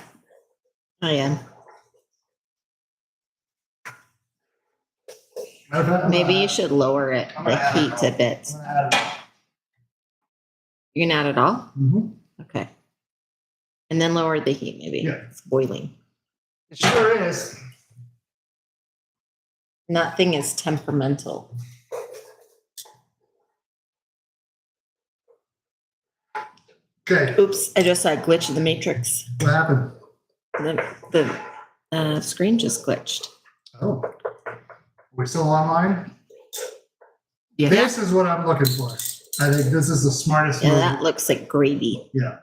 Speaker 1: I am.
Speaker 2: Matter of fact, I'm
Speaker 1: Maybe
Speaker 2: gonna
Speaker 1: you should lower it,
Speaker 2: I'm
Speaker 1: the
Speaker 2: gonna add
Speaker 1: heat
Speaker 2: it
Speaker 1: a bit.
Speaker 2: I'm gonna add it.
Speaker 1: You can add it all?
Speaker 2: Mhm.
Speaker 1: Okay. And then lower the heat, maybe.
Speaker 2: Yeah.
Speaker 1: It's boiling.
Speaker 2: It sure is.
Speaker 1: And that thing is temperamental.
Speaker 2: Okay,
Speaker 1: Oops, I just saw a glitch in the matrix.
Speaker 2: what happened?
Speaker 1: The screen just glitched.
Speaker 2: Oh, we're still online?
Speaker 4: Yeah.
Speaker 2: This is what I'm looking for. I think this is the smartest
Speaker 1: Yeah,
Speaker 2: move.
Speaker 1: that looks like gravy.
Speaker 2: Yeah.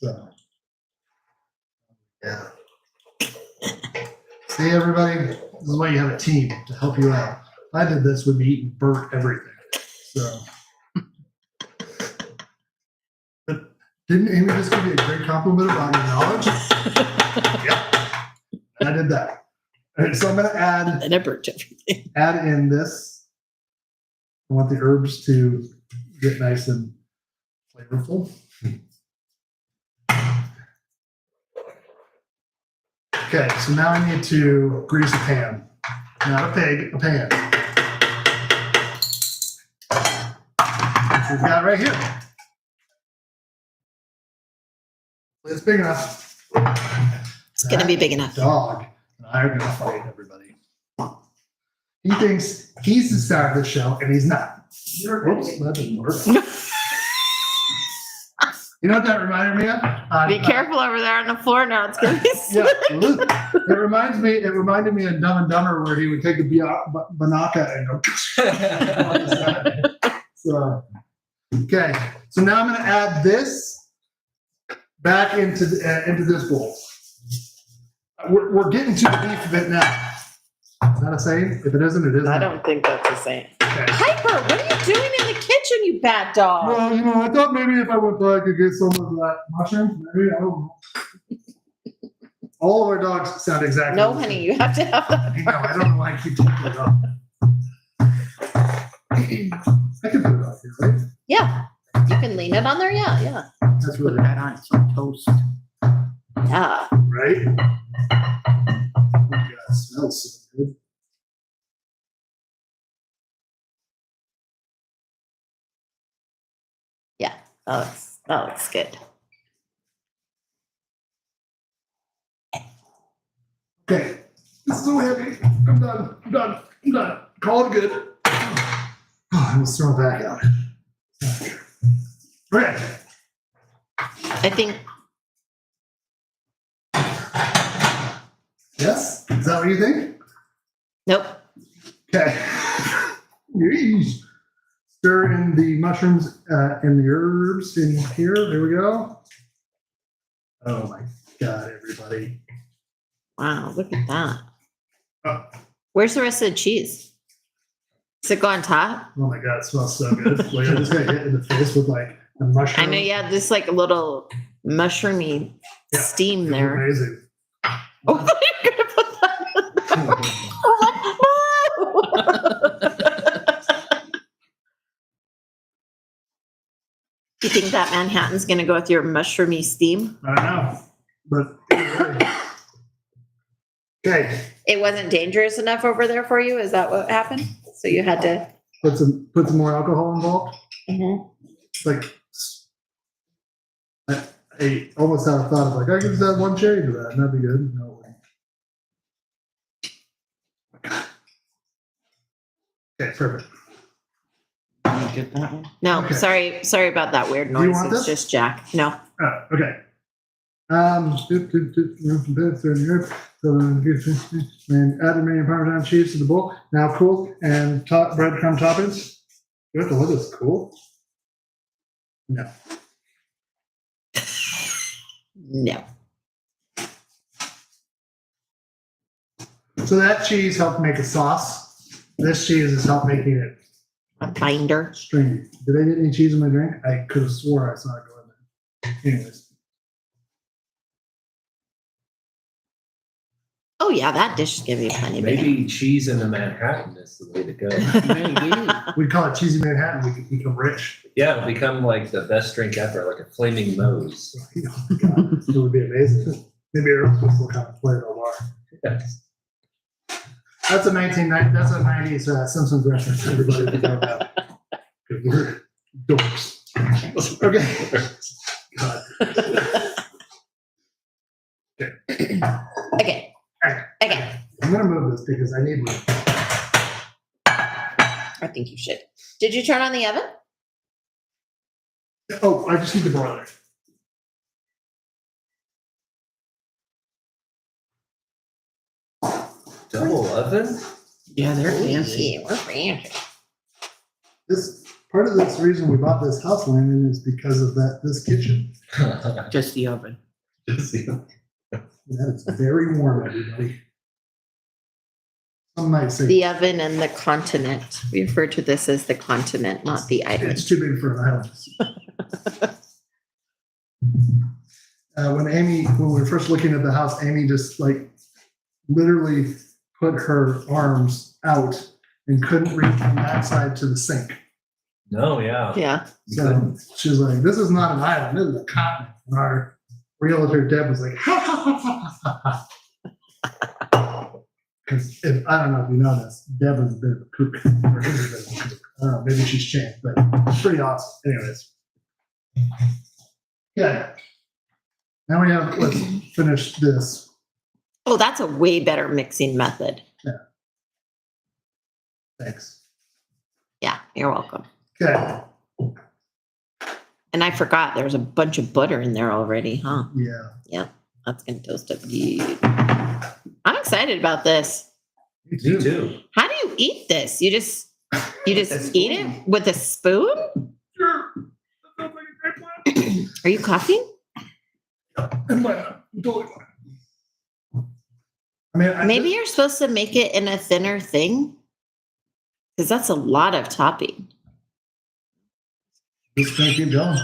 Speaker 2: So. Yeah. See, everybody, this is why you have a team to help you out. If I did this, we'd be eating burnt everything. So, but didn't Amy just give you a great compliment about your knowledge? Yep, I did that. All right, so I'm going to add
Speaker 1: And I burnt everything.
Speaker 2: in this. I want the herbs to get nice and flavorful. Okay, so now I need to grease a pan. Not a pig, a pan. Which we've got right here. It's big enough.
Speaker 1: It's going to be big enough.
Speaker 2: Dog and I are going to fight, everybody. He thinks he's the star of the show, and he's not. Whoops, that didn't work. You know what that reminded me of?
Speaker 1: Be careful over there on the floor now. It's going to be
Speaker 2: Yeah, it reminded me of Dumb and Dumber where he would take a banaka and go. So, okay, so now I'm going to add this back into this bowl. We're getting to the beef of it now. Is that a saying? If it isn't, it isn't.
Speaker 1: I don't think that's the same.
Speaker 2: Okay.
Speaker 1: Piper, what are you doing in the kitchen, you bad dog?
Speaker 2: Well, you know, I thought maybe if I went by, I could get some of that mushroom. Maybe, I don't know. All of our dogs sound exactly
Speaker 1: No,
Speaker 2: the same.
Speaker 1: honey, you have to have that.
Speaker 2: I know, I don't know why I keep taking it off. I can put it off here, right?
Speaker 1: Yeah, you can lean it on there. Yeah.
Speaker 2: That's
Speaker 4: Put
Speaker 2: really
Speaker 4: that on some toast.
Speaker 1: Yeah.
Speaker 2: right. Oh my God, it smells so good.
Speaker 1: That looks good.
Speaker 2: Okay, this is so heavy. I'm done. Call it good. Oh, I was throwing it back out. Okay.
Speaker 1: I think
Speaker 2: Yes? Is that what you think?
Speaker 1: nope.
Speaker 2: Okay. Yeesh. Stir in the mushrooms and the herbs in here. There we go. Oh my God, everybody.
Speaker 1: Wow, look at that.
Speaker 2: Oh,
Speaker 1: Where's the rest of the cheese? Does it go on top?
Speaker 2: oh my God, it smells so good. Like I just got hit in the face with like a mushroom.
Speaker 1: I know, yeah, there's like a little mushroomy
Speaker 2: Yeah,
Speaker 1: steam
Speaker 2: It's
Speaker 1: there.
Speaker 2: amazing.
Speaker 1: Oh, you're gonna put that. You think that Manhattan's gonna go with your mushroomy steam?
Speaker 2: I don't know, but okay.
Speaker 1: It wasn't dangerous enough over there for you? Is that what happened? So you had to.
Speaker 2: Put some more alcohol involved. Like I almost had a thought of like I could just add one cherry to that, and that'd be good. No. Okay, perfect.
Speaker 4: Can you get that one?
Speaker 1: No,
Speaker 2: Okay.
Speaker 1: sorry about that weird
Speaker 2: you
Speaker 1: noise.
Speaker 2: want
Speaker 1: It's
Speaker 2: this?
Speaker 1: just Jack. No.
Speaker 2: Oh, okay. And add remaining Parmesan cheese to the bowl. Now cool. And breadcrumb toppings. You have to look at this. Cool. No.
Speaker 1: No.
Speaker 2: So that cheese helped make a sauce. This cheese has helped making it
Speaker 1: A binder.
Speaker 2: stringy. Did I get any cheese in my drink? I could have swore I saw it go in there. Anyways.
Speaker 1: Oh yeah, that dish is gonna be plenty big.
Speaker 3: Maybe cheese in the Manhattan is the way to go.
Speaker 4: Maybe.
Speaker 2: We'd call it cheesy Manhattan. We could become rich.
Speaker 3: Yeah, it'll become like the best drink ever, like a flaming nose.
Speaker 2: Oh my God, it would be amazing. Maybe Aerosmith will come and play at our bar.
Speaker 3: Yes.
Speaker 2: That's a 90s Simpsons reference. Everybody would know that. 'Cause we're dorks. Okay. God.
Speaker 1: Okay.
Speaker 2: Alright.
Speaker 1: Okay.
Speaker 2: I'm gonna move this because I need room.
Speaker 1: I think you should. Did you turn on the oven?
Speaker 2: Oh, I just need the broiler.
Speaker 3: Double oven?
Speaker 4: Yeah, they're fancy.
Speaker 1: Yeah, we're fancy.
Speaker 2: This part of this reason we bought this house, Landon, is because of this kitchen.
Speaker 4: Just the oven.
Speaker 2: That is very warm, everybody. Some might say
Speaker 1: The oven and the continent. We refer to this as the continent, not the island.
Speaker 2: it's too big for an island. When we were first looking at the house, Amy just like literally put her arms out and couldn't reach from that side to the sink.
Speaker 3: No, yeah.
Speaker 1: Yeah.
Speaker 2: So she was like, "This is not an island. This is a continent." And our realtor Deb was like, "Ha ha ha ha ha." Because I don't know if you know this, Deb is a bit of a kook. Or is a bit of a kook. I don't know, maybe she's changed, but it's pretty awesome. Anyways. Yeah. Now let's finish this.
Speaker 1: Oh, that's a way better mixing method.
Speaker 2: Thanks.
Speaker 1: Yeah, you're welcome.
Speaker 2: Okay.
Speaker 1: And I forgot there's a bunch of butter in there already, huh?
Speaker 2: Yeah.
Speaker 1: That's gonna toast up good. I'm excited about this.
Speaker 2: Me
Speaker 3: Me too.
Speaker 1: How do you eat this? You just eat it with a spoon?
Speaker 2: Sure. That sounds like a great plan.
Speaker 1: Are you coughing?
Speaker 2: And why not? Totally fine. I mean,
Speaker 1: Maybe you're supposed to make it in a thinner thing. Because that's a lot of topping.
Speaker 2: just gonna keep going.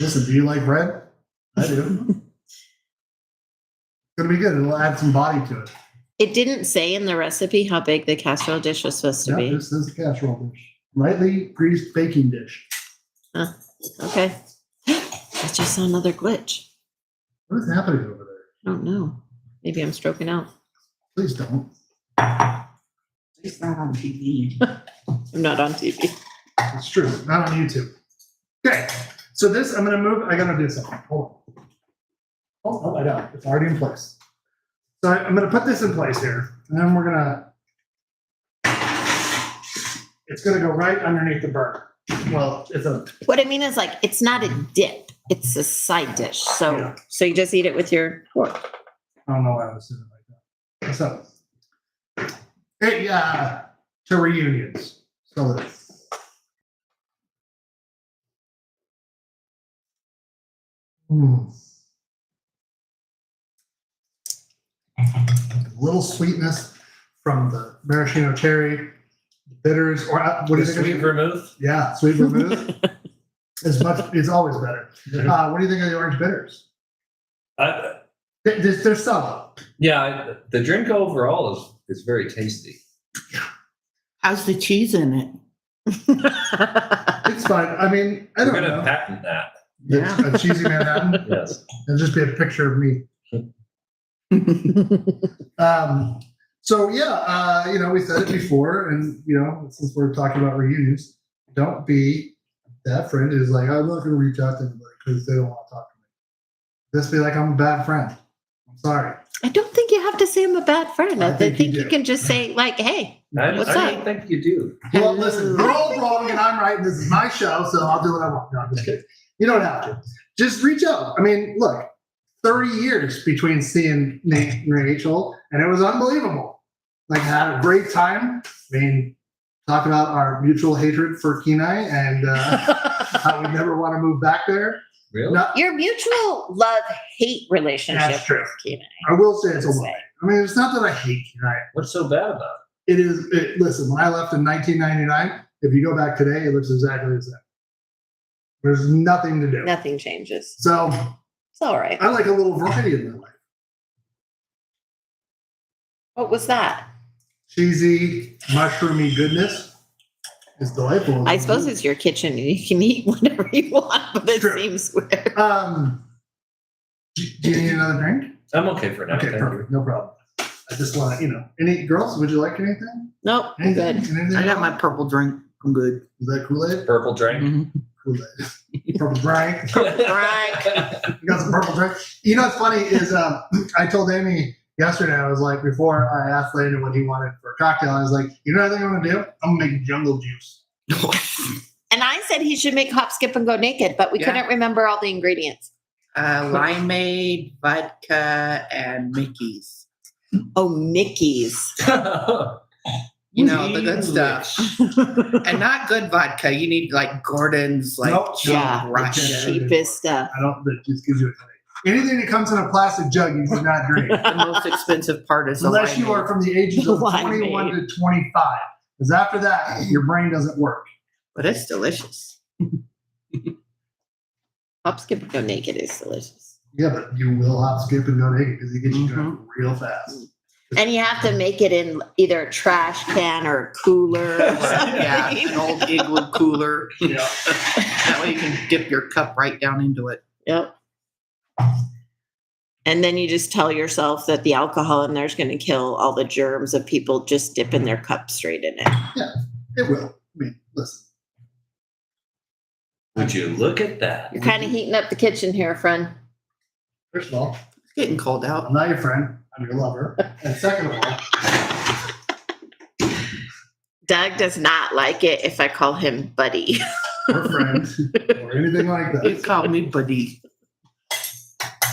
Speaker 2: Listen, do you like bread? I do. It's gonna be good. It'll add some body to it.
Speaker 1: It didn't say in the recipe how big the casserole dish was supposed to
Speaker 2: Yeah,
Speaker 1: be.
Speaker 2: this is a casserole dish. Lightly greased baking dish.
Speaker 1: Okay. I just saw another glitch.
Speaker 2: What is happening over there?
Speaker 1: I don't know. Maybe I'm stroking out.
Speaker 2: Please don't.
Speaker 4: It's not on TV.
Speaker 1: I'm not on TV.
Speaker 2: It's true. Not on YouTube. Okay. So this, I'm gonna move. I gotta do something. Hold on. Oh, no, I don't. It's already in place. So I'm gonna put this in place here, and then we're gonna. It's gonna go right underneath the burner. Well, it's a.
Speaker 1: What I mean is like it's not a dip. It's a side dish. So
Speaker 2: Yeah.
Speaker 1: so you just eat it with your fork.
Speaker 2: I don't know why I was doing it like that. What's up? Hey, to reunions. So a little sweetness from the maraschino cherry, bitters, or what do you think?
Speaker 3: Sweet vermouth?
Speaker 2: Yeah, sweet vermouth. It's always better. What do you think of the orange bitters? They're subtle.
Speaker 3: Yeah, the drink overall is very tasty.
Speaker 4: How's the cheese in it?
Speaker 2: It's fine. I mean, I
Speaker 3: We're
Speaker 2: don't
Speaker 3: gonna
Speaker 2: know.
Speaker 3: patent that.
Speaker 4: Yeah.
Speaker 2: A cheesy Manhattan.
Speaker 3: Yes.
Speaker 2: It'll just be a picture of me. So yeah, we said it before, and since we're talking about reunions, don't be that friend who's like, I'm not going to reach out to anybody because they don't want to talk to me. Just be like, I'm a bad friend. I'm sorry.
Speaker 1: I don't think you have to say I'm a bad friend.
Speaker 2: I
Speaker 1: I
Speaker 2: think
Speaker 1: think
Speaker 2: you
Speaker 1: you
Speaker 2: do.
Speaker 1: can just say like, hey, What's
Speaker 3: I
Speaker 1: up?
Speaker 3: don't think you do.
Speaker 2: Well, listen, you're all wrong and I'm right. And this is my show, so I'll do what I want. No, I'm just kidding. You don't have to. Just reach out. I mean, look, 30 years between seeing Nate and Rachel, and it was unbelievable. Like, I had a great time. I mean, talk about our mutual hatred for Kenai and how we never want to move back there.
Speaker 3: Really?
Speaker 2: No,
Speaker 1: your mutual love-hate relationship
Speaker 2: That's true.
Speaker 1: with Kenai.
Speaker 2: I will say it's a
Speaker 1: Say.
Speaker 2: lie. I mean, it's not that I hate Kenai.
Speaker 3: What's so bad about
Speaker 2: It is. Listen, when I left in 1999, if you go back today, it looks exactly the same. There's nothing to do.
Speaker 1: Nothing changes.
Speaker 2: So
Speaker 1: It's all right.
Speaker 2: I like a little variety in my life.
Speaker 1: What was that?
Speaker 2: Cheesy, mushroomy goodness is delightful.
Speaker 1: I suppose it's your kitchen and you can eat whatever you want, but it
Speaker 2: True.
Speaker 1: seems weird.
Speaker 2: Do you need another drink?
Speaker 3: it? I'm okay for now.
Speaker 2: Okay,
Speaker 3: thank you.
Speaker 2: perfect. No problem. I just want to, any girls, would you like anything?
Speaker 1: Nope, I'm good.
Speaker 2: Anything
Speaker 4: I got my
Speaker 2: else?
Speaker 4: purple drink. I'm good.
Speaker 2: Is that Kool-Aid?
Speaker 3: Purple drink.
Speaker 4: Mhm.
Speaker 2: Kool-Aid. Purple drink.
Speaker 1: Right.
Speaker 2: You got some purple drink. What's funny is I told Amy yesterday, I was like, before I asked Landon what he wanted for a cocktail, I was like, you know what I think I'm going to do? I'm going to make jungle juice.
Speaker 1: And I said he should make hop, skip, and go naked, but we
Speaker 4: Yeah.
Speaker 1: couldn't remember all the ingredients.
Speaker 4: Limeade, vodka, and Mickey's.
Speaker 1: Oh, Mickey's.
Speaker 4: You know, the good stuff. And not good vodka. You need like Gordon's, like
Speaker 2: Nope.
Speaker 4: cheap
Speaker 1: Yeah,
Speaker 4: Russian.
Speaker 2: Yeah.
Speaker 1: cheapest stuff.
Speaker 2: I don't, that just gives you a headache. Anything that comes in a plastic jug, you do not drink.
Speaker 4: The most expensive part is the
Speaker 2: Unless you
Speaker 4: limeade.
Speaker 2: are from the ages of
Speaker 1: Limeade.
Speaker 2: 21 to 25. Because after that, your brain doesn't work.
Speaker 4: But it's delicious.
Speaker 1: Hop, skip, and go naked is delicious.
Speaker 2: Yeah, but you will hop, skip, and go naked because it gets you drunk real fast.
Speaker 1: And you have to make it in either a trash can or a cooler or
Speaker 4: Yeah,
Speaker 1: something.
Speaker 4: an old igloo cooler.
Speaker 2: Yeah.
Speaker 4: That way you can dip your cup right down into it.
Speaker 1: Yep. And then you just tell yourself that the alcohol in there is going to kill all the germs of people just dipping their cup straight in it.
Speaker 2: It will. I mean, listen.
Speaker 3: Would you look at that?
Speaker 1: You're kind of heating up the kitchen here, friend.
Speaker 2: First of all,
Speaker 4: It's getting cold out.
Speaker 2: I'm not your friend. I'm your lover. And second of all,
Speaker 1: Doug does not like it if I call him buddy.
Speaker 2: or friend, or anything like
Speaker 4: You
Speaker 2: that.
Speaker 4: call me buddy.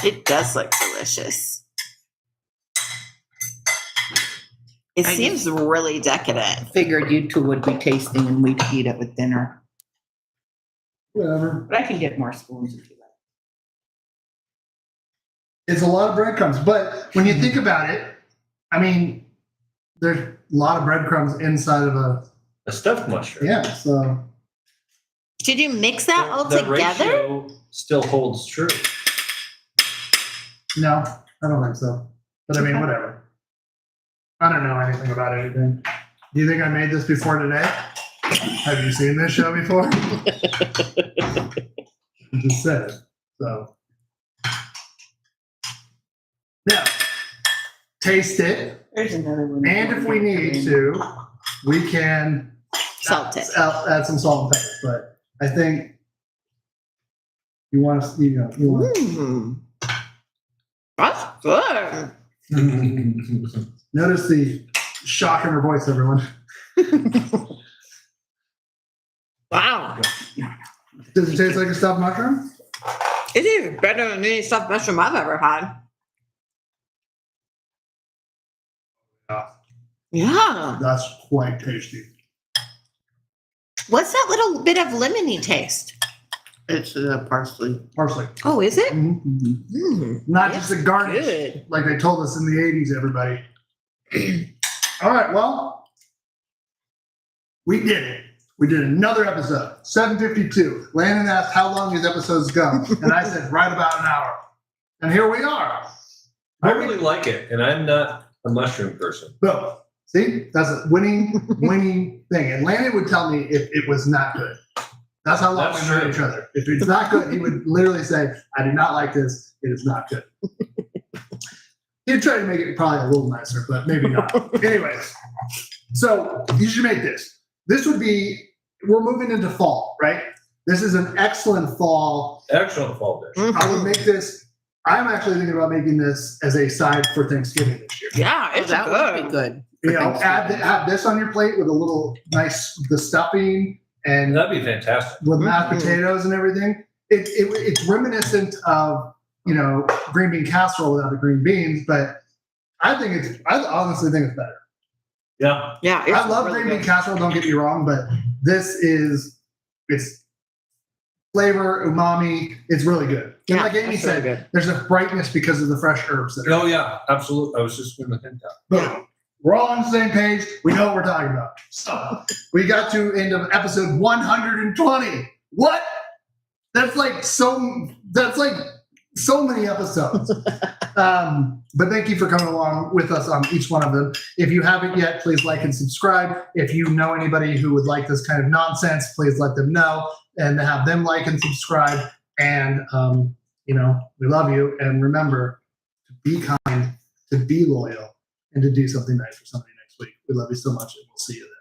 Speaker 1: It does look delicious. It
Speaker 4: I
Speaker 1: seems really decadent.
Speaker 4: Figured you two would be tasting and we'd eat it with dinner.
Speaker 2: Whatever.
Speaker 4: But I can get more spoons if you like.
Speaker 2: It's a lot of breadcrumbs. But when you think about it, I mean, there's a lot of breadcrumbs inside of a,
Speaker 3: A stuffed mushroom.
Speaker 2: yeah, so.
Speaker 1: Did you mix that all
Speaker 3: The
Speaker 1: together?
Speaker 3: ratio still holds true.
Speaker 2: No, I don't think so. But I mean, whatever. I don't know anything about anything. Do you think I made this before today? Have you seen this show before? I just said it. So. Now, taste it.
Speaker 4: There's another one.
Speaker 2: And if we need to, we can
Speaker 1: Salt it.
Speaker 2: add some salt and pepper. But I think you want to, you want
Speaker 1: Mm. That's good.
Speaker 2: notice the shock in her voice, everyone.
Speaker 1: Wow.
Speaker 2: Does it taste like a stuffed mushroom?
Speaker 1: It is better than any stuffed mushroom I've ever had.
Speaker 2: Yeah.
Speaker 1: Yeah.
Speaker 2: That's quite tasty.
Speaker 1: What's that little bit of lemony taste?
Speaker 4: It's parsley.
Speaker 2: Parsley.
Speaker 1: Oh, is it?
Speaker 2: Mhm.
Speaker 1: Mm.
Speaker 2: Not just a garnish,
Speaker 1: Good.
Speaker 2: like they told us in the 80s, everybody. All right, well, we did it. We did another episode, 752. Landon asked how long these episodes go, and I said right about an hour. And here we are.
Speaker 3: I really like it, and I'm not a mushroom person.
Speaker 2: Boom. See, that's a winning thing. And Landon would tell me if it was not good. That's how long
Speaker 3: That's
Speaker 2: we know
Speaker 3: true.
Speaker 2: each other. If it's not good, he would literally say, I do not like this. It is not good. He'd try to make it probably a little nicer, but maybe not. Anyways, so you should make this. This would be, we're moving into fall, right? This is an excellent fall.
Speaker 3: Excellent fall dish.
Speaker 2: I would make this, I'm actually thinking about making this as a side for Thanksgiving this year.
Speaker 1: Yeah,
Speaker 4: Oh,
Speaker 1: it's
Speaker 4: that
Speaker 1: good.
Speaker 4: would be good.
Speaker 2: You
Speaker 4: for
Speaker 2: know,
Speaker 4: Thanksgiving.
Speaker 2: add this on your plate with a little nice, the stuffing and
Speaker 3: That'd be fantastic.
Speaker 2: with mashed
Speaker 1: Mhm.
Speaker 2: potatoes and everything. It's reminiscent of, green bean casserole without the green beans, but I honestly think it's better.
Speaker 3: Yeah.
Speaker 1: Yeah, it's
Speaker 2: I love
Speaker 1: really
Speaker 2: green bean
Speaker 1: good.
Speaker 2: casserole, don't get me wrong, but it's flavor, umami, it's really good. And
Speaker 1: Yeah,
Speaker 2: like Amy
Speaker 1: that's really
Speaker 2: said,
Speaker 1: good.
Speaker 2: there's a brightness because of the fresh herbs that are.
Speaker 3: Oh yeah, absolutely. I was just going to hint that.
Speaker 2: Boom. We're all on the same page. We know what we're talking about. So we got to end of episode 120. What? That's like so many episodes. But thank you for coming along with us on each one of them. If you haven't yet, please like and subscribe. If you know anybody who would like this kind of nonsense, please let them know and have them like and subscribe. And, we love you. And remember to be kind, to be loyal, and to do something nice for somebody next week. We love you so much, and we'll see you then.